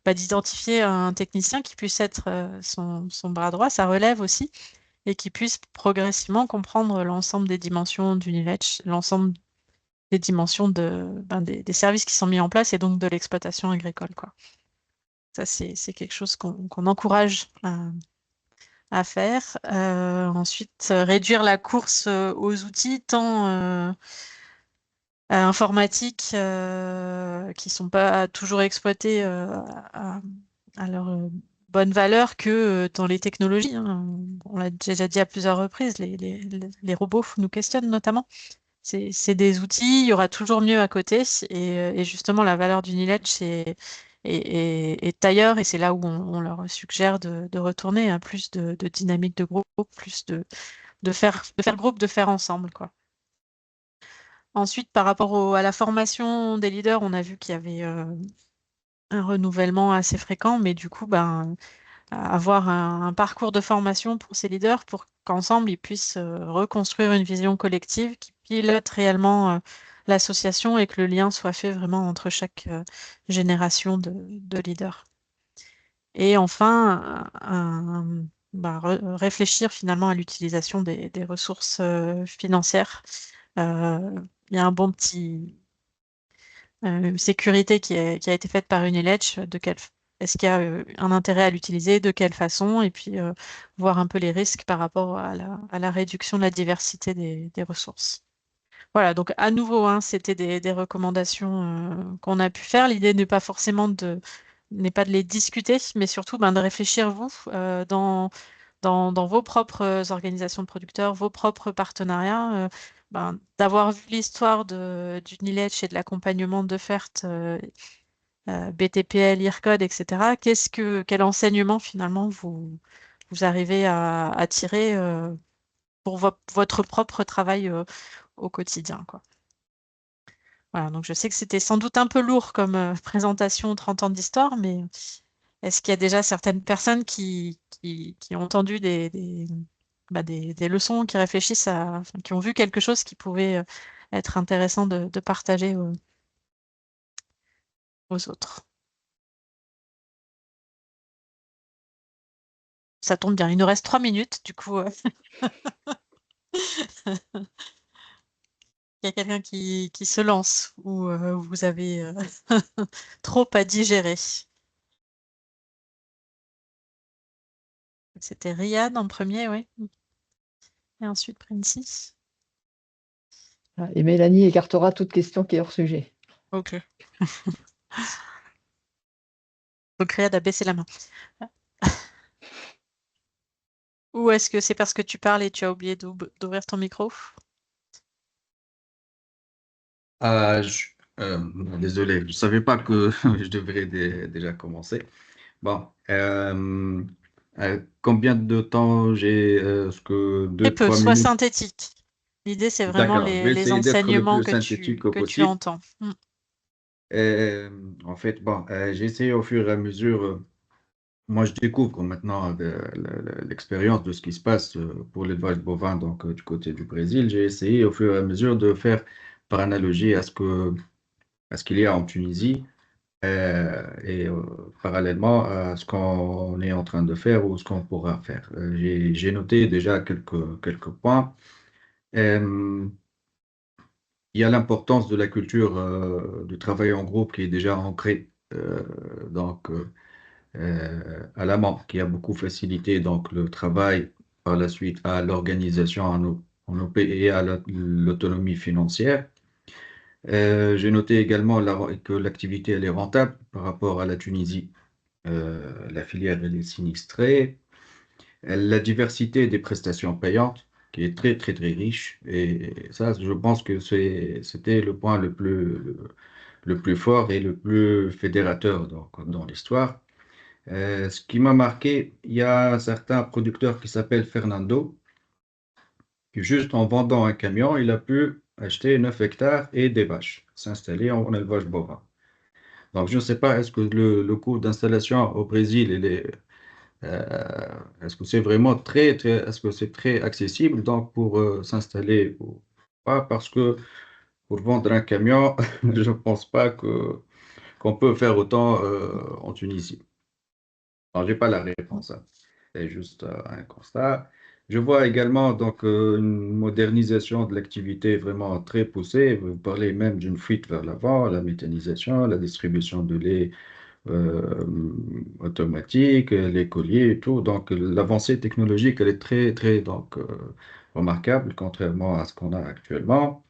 d'identifier un technicien qui puisse être son bras droit, ça relève aussi, et qui puisse progressivement comprendre l'ensemble des dimensions du Niletch, l'ensemble des dimensions des services qui sont mis en place et donc de l'exploitation agricole, quoi. Ça, c'est quelque chose qu'on encourage à faire. Ensuite, réduire la course aux outils, tant informatiques qui sont pas toujours exploités à, à leur bonne valeur que dans les technologies, hein. On l'a déjà dit à plusieurs reprises, les robots nous questionnent notamment. C'est des outils, il y aura toujours mieux à côté. Et justement, la valeur du Niletch est ailleurs. Et c'est là où on leur suggère de retourner à plus de dynamique de groupe, plus de faire groupe, de faire ensemble, quoi. Ensuite, par rapport à la formation des leaders, on a vu qu'il y avait un renouvellement assez fréquent, mais du coup, ben, avoir un parcours de formation pour ces leaders pour qu'ensemble, ils puissent reconstruire une vision collective qui pilote réellement l'association et que le lien soit fait vraiment entre chaque génération de leaders. Et enfin, réfléchir finalement à l'utilisation des ressources financières. Il y a un bon petit sécurité qui a été faite par Uniletch, est-ce qu'il y a un intérêt à l'utiliser, de quelle façon, et puis voir un peu les risques par rapport à la réduction de la diversité des ressources. Voilà, donc à nouveau, hein, c'était des recommandations qu'on a pu faire. L'idée n'est pas de les discuter, mais surtout ben, de réfléchir, vous, dans vos propres organisations de producteurs, vos propres partenariats, d'avoir vu l'histoire du Niletch et de l'accompagnement de FERT, BTPL, IRCOD, etc. Quel enseignement finalement vous arrivez à tirer pour votre propre travail au quotidien, quoi. Voilà, donc je sais que c'était sans doute un peu lourd comme présentation 30 ans d'histoire, mais est-ce qu'il y a déjà certaines personnes qui ont entendu des leçons, qui réfléchissent enfin, qui ont vu quelque chose qui pouvait être intéressant de partager aux autres? Ça tombe bien, il nous reste 3 minutes, du coup, il y a quelqu'un qui se lance ou vous avez trop à digérer. C'était Riyad en premier, oui. Et ensuite Princy. Et Mélanie écartera toute question qui est hors sujet. Ok. Donc Riyad a baissé la main. Ou est-ce que c'est parce que tu parles et tu as oublié d'ouvrir ton micro? Ah, désolé, je ne savais pas que je devrais déjà commencer. Bon, combien de temps j'ai? Est-ce que Très deux, peu, trois sois minutes? synthétique. L'idée, c'est vraiment D'accord, je vais les essayer d'être le enseignements plus synthétique que que tu possible. entends. En fait, bon, j'ai essayé au fur et à mesure. Moi, je découvre maintenant l'expérience de ce qui se passe pour l'élevage bovin donc, du côté du Brésil. J'ai essayé au fur et à mesure de faire par analogie à ce qu'il y a en Tunisie et parallèlement à ce qu'on est en train de faire ou ce qu'on pourra faire. J'ai noté déjà quelques points. Euh, il y a l'importance de la culture du travail en groupe qui est déjà ancrée. Donc, à la main, qui a beaucoup facilité donc le travail par la suite à l'organisation en OP et à l'autonomie financière. J'ai noté également que l'activité elle est rentable par rapport à la Tunisie. La filière elle est sinistrée. La diversité des prestations payantes qui est très très très riche et ça je pense que c'était le point le plus fort et le plus fédérateur dans l'histoire. Ce qui m'a marqué, il y a un certain producteur qui s'appelle Fernando, qui juste en vendant un camion, il a pu acheter 9 hectares et des vaches, s'installer en élevage bovin. Donc je ne sais pas, est-ce que le coût d'installation au Brésil, est-ce que c'est vraiment est-ce que c'est très accessible donc pour s'installer ou pas? Parce que pour vendre un camion, je ne pense pas qu'on peut faire autant en Tunisie. Alors, j'ai pas la réponse, hein. C'est juste un constat. Je vois également donc une modernisation de l'activité vraiment très poussée. Vous parlez même d'une fuite vers l'avant, la méthanisation, la distribution de lait euh, automatique, les colliers et tout. Donc, l'avancée technologique, elle est très, très donc, remarquable, contrairement à ce qu'on a actuellement.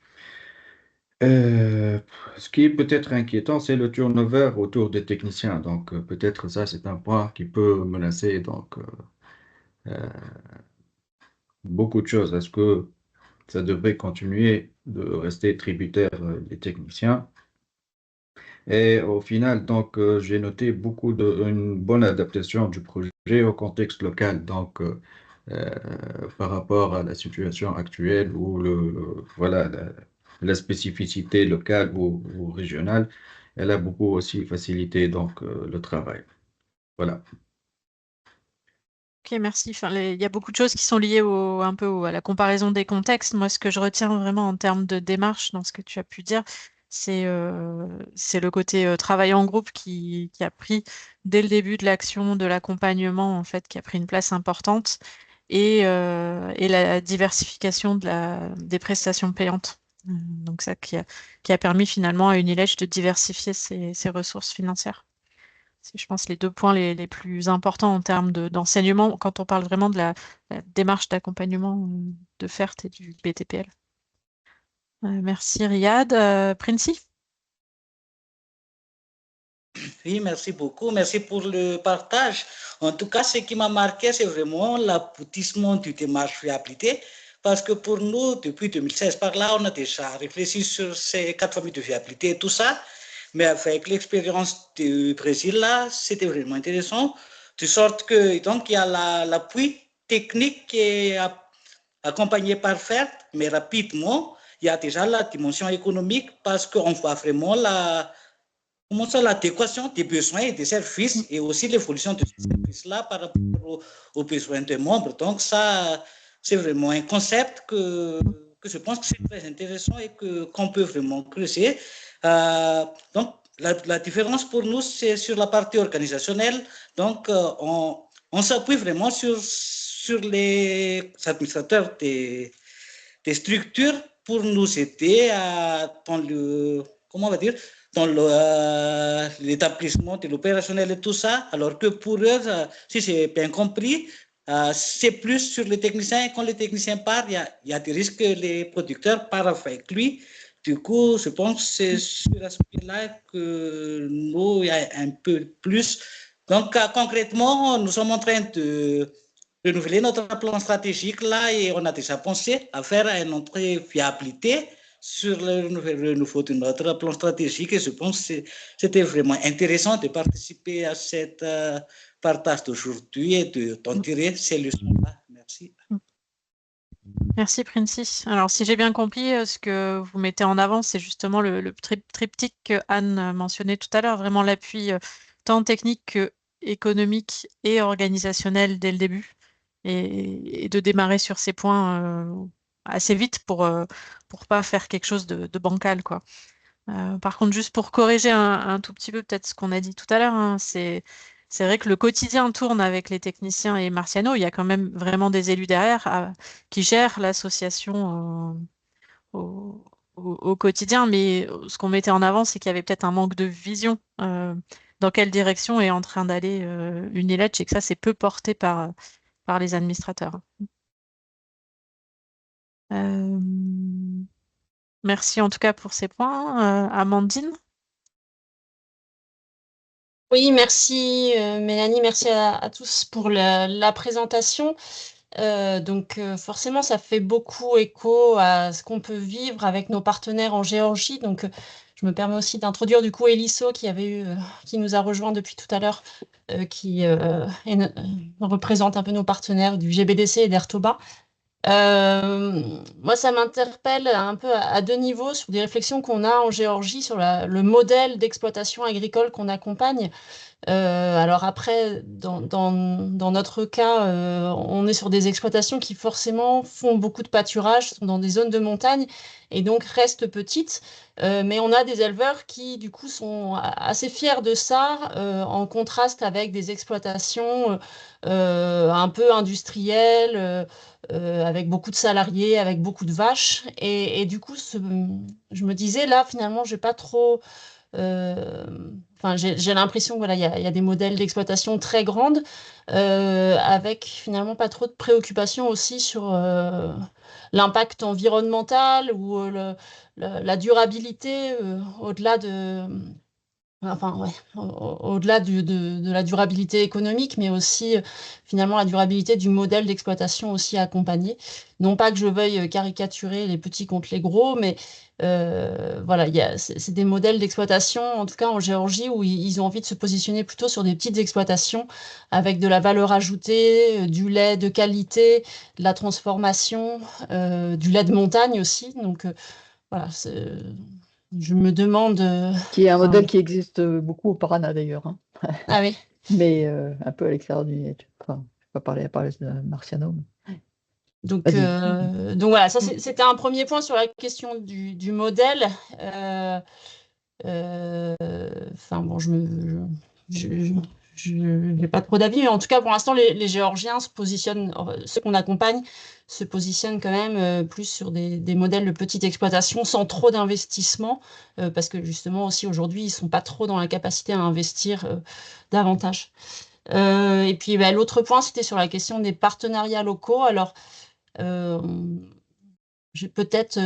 Euh, Ce qui est peut-être inquiétant, c'est le turnover autour des techniciens. Donc, peut-être ça, c'est un point qui peut menacer donc, euh, beaucoup de choses. Est-ce que ça devrait continuer de rester tributaire des techniciens? Et au final, donc, j'ai noté une bonne adaptation du projet au contexte local. Donc, par rapport à la situation actuelle où voilà, la spécificité locale ou régionale, elle a beaucoup aussi facilité donc, le travail. Voilà. Ok, merci. Enfin, il y a beaucoup de choses qui sont liées à la comparaison des contextes. Moi, ce que je retiens vraiment en termes de démarche dans ce que tu as pu dire, c'est le côté travail en groupe qui a pris, dès le début de l'action, de l'accompagnement, en fait, qui a pris une place importante, et la diversification des prestations payantes. Donc, ça qui a permis finalement à Unilege de diversifier ses ressources financières. C'est, je pense, les deux points les plus importants en termes d'enseignement quand on parle vraiment de la démarche d'accompagnement de FERT et du BTPL. Merci Riyad. Princy? Oui, merci beaucoup. Merci pour le partage. En tout cas, ce qui m'a marqué, c'est vraiment l'aboutissement du démarche fiabilité. Parce que pour nous, depuis 2016, par là, on a déjà réfléchi sur ces 4 familles de fiabilité et tout ça. Mais avec l'expérience du Brésil, là, c'était vraiment intéressant. De sorte que, donc, il y a l'appui technique qui est accompagné par FERT, mais rapidement, il y a déjà la dimension économique parce qu'on voit vraiment comment ça, l'adéquation des besoins et des services et aussi l'évolution de ces services-là par rapport aux besoins des membres. Donc, ça, c'est vraiment un concept que je pense que c'est très intéressant et qu'on peut vraiment creuser. Donc, la différence pour nous, c'est sur la partie organisationnelle. Donc, on s'appuie vraiment sur les administrateurs des structures pour nous aider dans le, comment on va dire, dans l'établissement de l'opérationnel et tout ça, alors que pour eux, si j'ai bien compris, c'est plus sur les techniciens, et quand les techniciens partent, il y a des risques que les producteurs partent avec lui. Du coup, je pense que c'est sur ce aspect-là que nous, il y a un peu plus. Donc, concrètement, nous sommes en train de renouveler notre plan stratégique là et on a déjà pensé à faire une entrée fiabilité sur le renouveau de notre plan stratégique et je pense que c'était vraiment intéressant de participer à cette partage d'aujourd'hui et d'en tirer ces leçons-là. Merci. Merci Princy. Alors, si j'ai bien compris, ce que vous mettez en avant, c'est justement le triptyque que Anne mentionnait tout à l'heure, vraiment l'appui tant technique que économique et organisationnel dès le début, et de démarrer sur ces points assez vite pour pas faire quelque chose de bancal, quoi. Par contre, juste pour corriger un tout petit peu peut-être ce qu'on a dit tout à l'heure, hein, c'est vrai que le quotidien tourne avec les techniciens et Marciano. Il y a quand même vraiment des élus derrière qui gèrent l'association au quotidien. Mais ce qu'on mettait en avant, c'est qu'il y avait peut-être un manque de vision dans quelle direction est en train d'aller Uniledge et que ça, c'est peu porté par les administrateurs. Merci en tout cas pour ces points. Amandine? Oui, merci Mélanie, merci à tous pour la présentation. Forcément, ça fait beaucoup écho à ce qu'on peut vivre avec nos partenaires en Géorgie. Je me permets aussi d'introduire du coup Eliso qui nous a rejoint depuis tout à l'heure, qui représente un peu nos partenaires du GBDC et d'Airtoba. Moi, ça m'interpelle un peu à deux niveaux sur des réflexions qu'on a en Géorgie sur le modèle d'exploitation agricole qu'on accompagne. Alors après, dans notre cas, on est sur des exploitations qui forcément font beaucoup de pâturage, sont dans des zones de montagne et donc restent petites. Mais on a des éleveurs qui, du coup, sont assez fiers de ça, en contraste avec des exploitations un peu industrielles, avec beaucoup de salariés, avec beaucoup de vaches. Et du coup, je me disais, là, finalement, j'ai pas trop... j'ai l'impression que voilà, il y a des modèles d'exploitation très grandes, avec finalement pas trop de préoccupations aussi sur l'impact environnemental ou la durabilité au-delà de, enfin, ouais, au-delà de la durabilité économique, mais aussi finalement la durabilité du modèle d'exploitation aussi accompagné. Non pas que je veuille caricaturer les petits contre les gros, mais voilà, c'est des modèles d'exploitation, en tout cas en Géorgie, où ils ont envie de se positionner plutôt sur des petites exploitations avec de la valeur ajoutée, du lait de qualité, de la transformation, du lait de montagne aussi. Voilà, je me demande. Qui est un modèle qui existe beaucoup au Paraná d'ailleurs, hein. Ah oui. Mais un peu à l'extérieur du Uniledge. Enfin, je ne vais pas parler de Marciano. Donc voilà, ça c'était un premier point sur la question du modèle. Enfin bon, je n'ai pas trop d'avis, mais en tout cas pour l'instant les Géorgiens se positionnent, ceux qu'on accompagne se positionnent quand même plus sur des modèles de petite exploitation sans trop d'investissement, parce que justement aussi aujourd'hui ils sont pas trop dans la capacité à investir davantage. Et puis l'autre point c'était sur la question des partenariats locaux. Alors j'ai peut-être,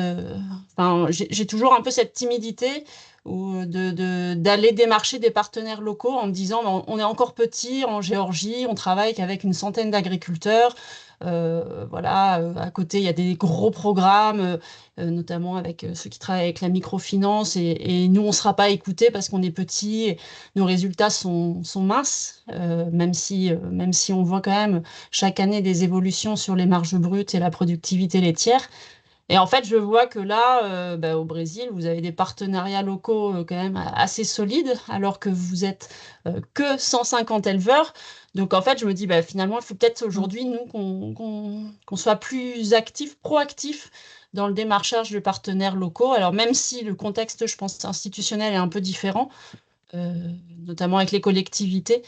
j'ai toujours un peu cette timidité d'aller démarcher des partenaires locaux en me disant, on est encore petit en Géorgie, on travaille qu'avec une centaine d'agriculteurs. Voilà, à côté, il y a des gros programmes, notamment avec ceux qui travaillent avec la microfinance, et nous, on ne sera pas écoutés parce qu'on est petit, et nos résultats sont minces, même si on voit quand même chaque année des évolutions sur les marges brutes et la productivité laitière. Et en fait, je vois que là, au Brésil, vous avez des partenariats locaux quand même assez solides, alors que vous êtes que 150 éleveurs. Donc en fait, je me dis, finalement, il faut peut-être aujourd'hui, nous, qu'on soit plus actifs, proactifs dans le démarchage de partenaires locaux. Alors même si le contexte, je pense, institutionnel est un peu différent, notamment avec les collectivités,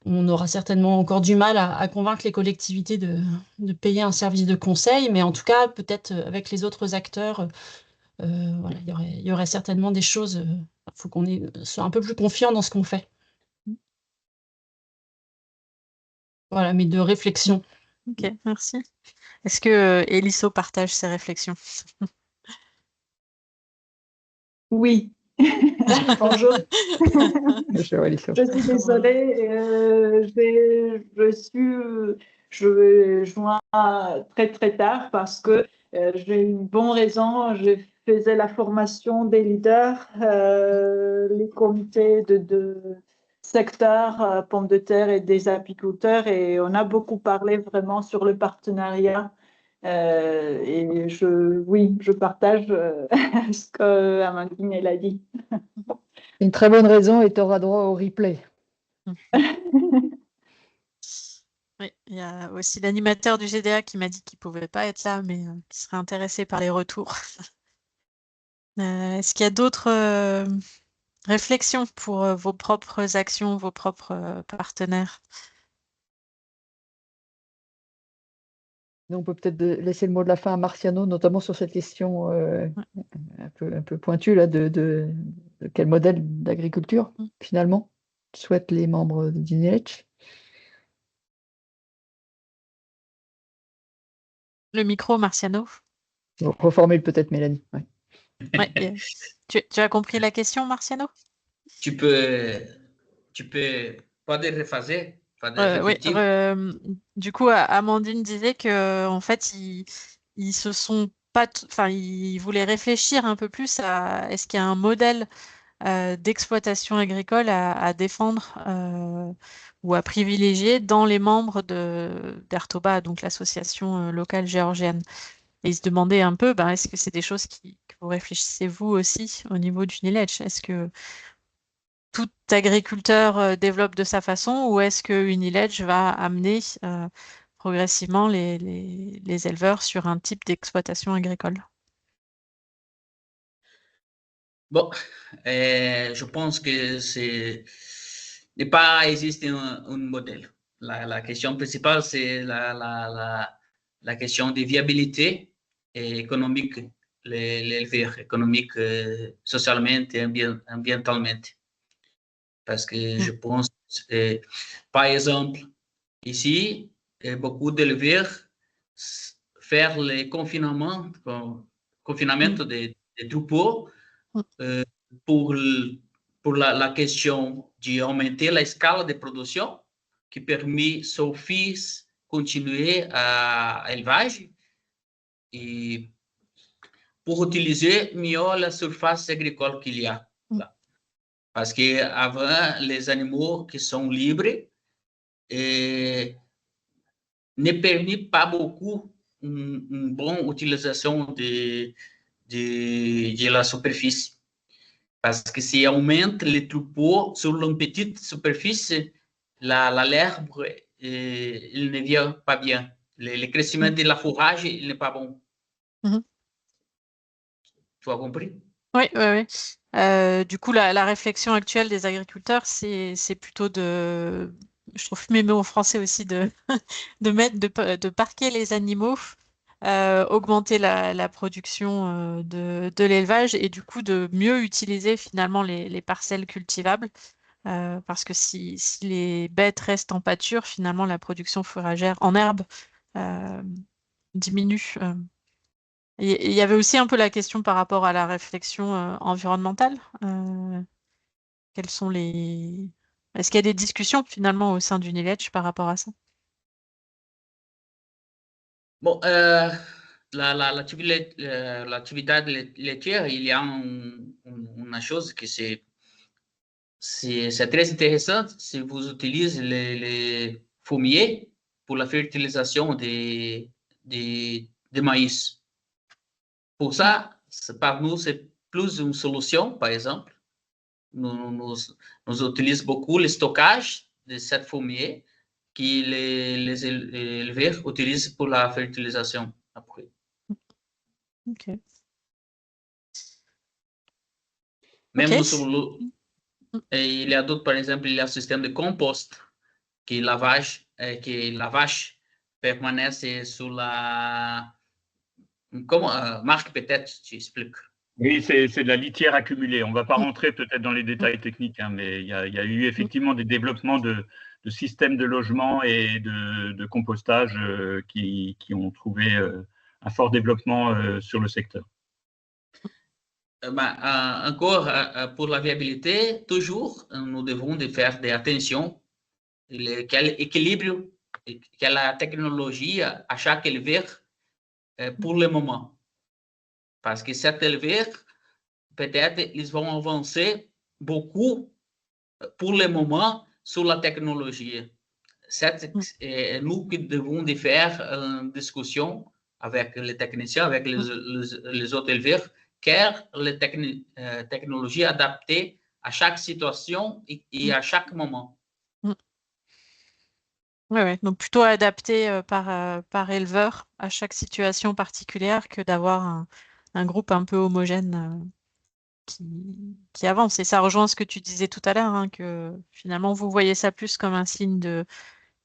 on aura certainement encore du mal à convaincre les collectivités de payer un service de conseil, mais en tout cas, peut-être avec les autres acteurs, voilà, il y aurait certainement des choses. Il faut qu'on soit un peu plus confiant dans ce qu'on fait. Voilà, mais de réflexion. Ok, merci. Est-ce que Eliso partage ces réflexions? Oui. Bonjour. Bonjour, Eliso. Je suis désolée. Je joins très très tard parce que j'ai une bonne raison. Je faisais la formation des leaders, les comités de secteur pommes de terre et des apiculteurs, et on a beaucoup parlé vraiment sur le partenariat. Et je partage ce que Amandine elle a dit. C'est une très bonne raison et tu auras droit au replay. Oui, il y a aussi l'animateur du GDA qui m'a dit qu'il ne pouvait pas être là, mais qui serait intéressé par les retours. Est-ce qu'il y a d'autres réflexions pour vos propres actions, vos propres partenaires? On peut peut-être laisser le mot de la fin à Marciano, notamment sur cette question un peu pointue là, de quel modèle d'agriculture, finalement, souhaitent les membres d'INELEDGE. Le micro, Marciano. Bon, reformule peut-être Mélanie. Ouais. Ouais, tu as compris la question, Marciano? Tu peux pode refazer, Oui, repetir? du coup, Amandine disait que en fait, ils se sont pas, enfin, ils voulaient réfléchir un peu plus à est-ce qu'il y a un modèle d'exploitation agricole à défendre ou à privilégier dans les membres d'Ertoba, donc l'association locale géorgienne. Et ils se demandaient un peu, ben, est-ce que c'est des choses que vous réfléchissez vous aussi au niveau du NILEDGE? Est-ce que tout agriculteur développe de sa façon ou est-ce que Uniledge va amener progressivement les éleveurs sur un type d'exploitation agricole? Bon, je pense que n'est pas existe un modèle. La question principale, c'est la question de viabilité économique, l'éleveur, économique, socialement et ambientalement. Parce que je pense, par exemple, ici, beaucoup d'éleveurs faire le confinement des troupeaux pour la question d'augmenter la escala de production qui permet aux fils continuer à élevage et pour utiliser mieux la surface agricole qu'il y a là. Parce qu'avant, les animaux qui sont libres ne permettent pas beaucoup une bonne utilisation de la superficie. Parce que si aumenta les troupeaux sur une petite superficie, l'herbe, il ne vient pas bien. Le crescimento de la fourrage, il n'est pas bon. Tu as compris? Oui, oui, oui. Du coup, la réflexion actuelle des agriculteurs, c'est plutôt de, je trouve mes mots en français aussi, de parquer les animaux, augmenter la production de l'élevage et du coup de mieux utiliser finalement les parcelles cultivables. Parce que si les bêtes restent en pâture, finalement la production fourragère en herbe diminue. Il y avait aussi un peu la question par rapport à la réflexion environnementale. Quels sont les... Est-ce qu'il y a des discussions finalement au sein du NILEDGE par rapport à ça? Bon, l'activité laitière, il y a une chose que c'est très intéressant si vous utilisez les fumier pour la fertilisation de maïs. Pour ça, par nous, c'est plus une solution, par exemple. Nous utilisons beaucoup le stockage de cette fumier que les éleveurs utilisent pour la fertilisation après. Ok. Même Ok. il y a d'autres, par exemple, il y a un système de compost que la vache permanece sur la... Comment, Marc, peut-être, tu expliques. Oui, c'est de la litière accumulée. On ne va pas rentrer peut-être dans les détails techniques, hein, mais il y a eu effectivement des développements de systèmes de logement et de compostage qui ont trouvé un fort développement sur le secteur. Encore, pour la viabilité, toujours, nous devons de faire de attention quel équilibre, quelle technologie à chaque éleveur pour le moment. Parce que cet éleveur, peut-être, ils vont avancer beaucoup pour le moment sur la technologie. Nous qui devons de faire une discussion avec les techniciens, avec les autres éleveurs, car les technologies adaptées à chaque situation et à chaque moment. Oui, ouais. Donc plutôt adapté par éleveur à chaque situation particulière que d'avoir un groupe un peu homogène qui avance. Et ça rejoint ce que tu disais tout à l'heure, hein, que finalement vous voyez ça plus comme un signe de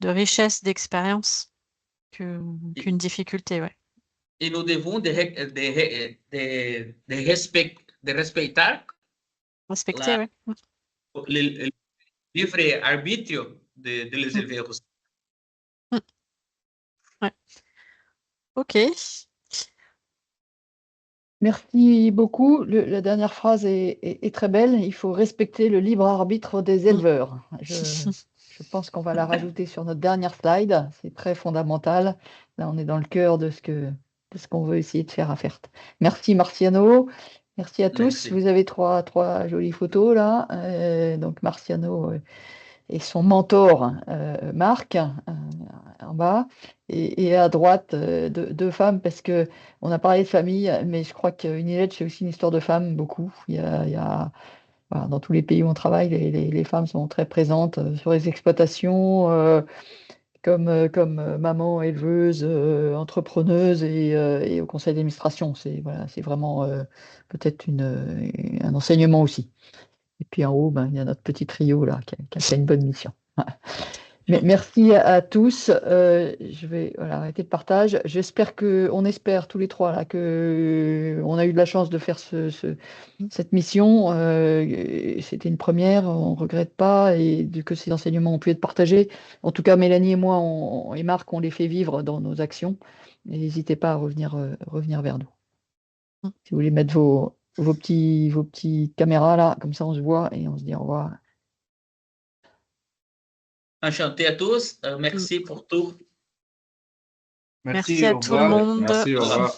richesse d'expérience qu'une difficulté. Ouais. Et nous devons de respecter Respecter, oui. livre-arbítrio de les éleveurs aussi. Ouais. Ok. Merci beaucoup. La dernière phrase est très belle. Il faut respecter le libre arbitre des éleveurs. Je pense qu'on va la rajouter sur notre dernière slide. C'est très fondamental. Là, on est dans le cœur de ce qu'on veut essayer de faire à FERT. Merci Marciano. Merci à tous. Merci. Vous avez trois jolies photos là. Donc Marciano et son mentor Marc en bas. Et à droite, deux femmes, parce qu'on a parlé de famille, mais je crois qu'Unilet, c'est aussi une histoire de femmes, beaucoup. Voilà, dans tous les pays où on travaille, les femmes sont très présentes sur les exploitations, comme maman, éleveuse, entrepreneuse et au conseil d'administration. C'est vraiment peut-être un enseignement aussi. Et puis en haut, il y a notre petit trio là, qui a fait une bonne mission. Mais merci à tous. Je vais arrêter le partage. On espère tous les trois là qu'on a eu de la chance de faire cette mission. C'était une première, on ne regrette pas, et que ces enseignements ont pu être partagés. En tout cas, Mélanie et moi et Marc, on les fait vivre dans nos actions. Et n'hésitez pas à revenir vers nous. Si vous voulez mettre vos petites caméras là, comme ça on se voit et on se dit au revoir. Enchanté à tous. Merci pour tout. Merci à tout le monde. Merci, au revoir.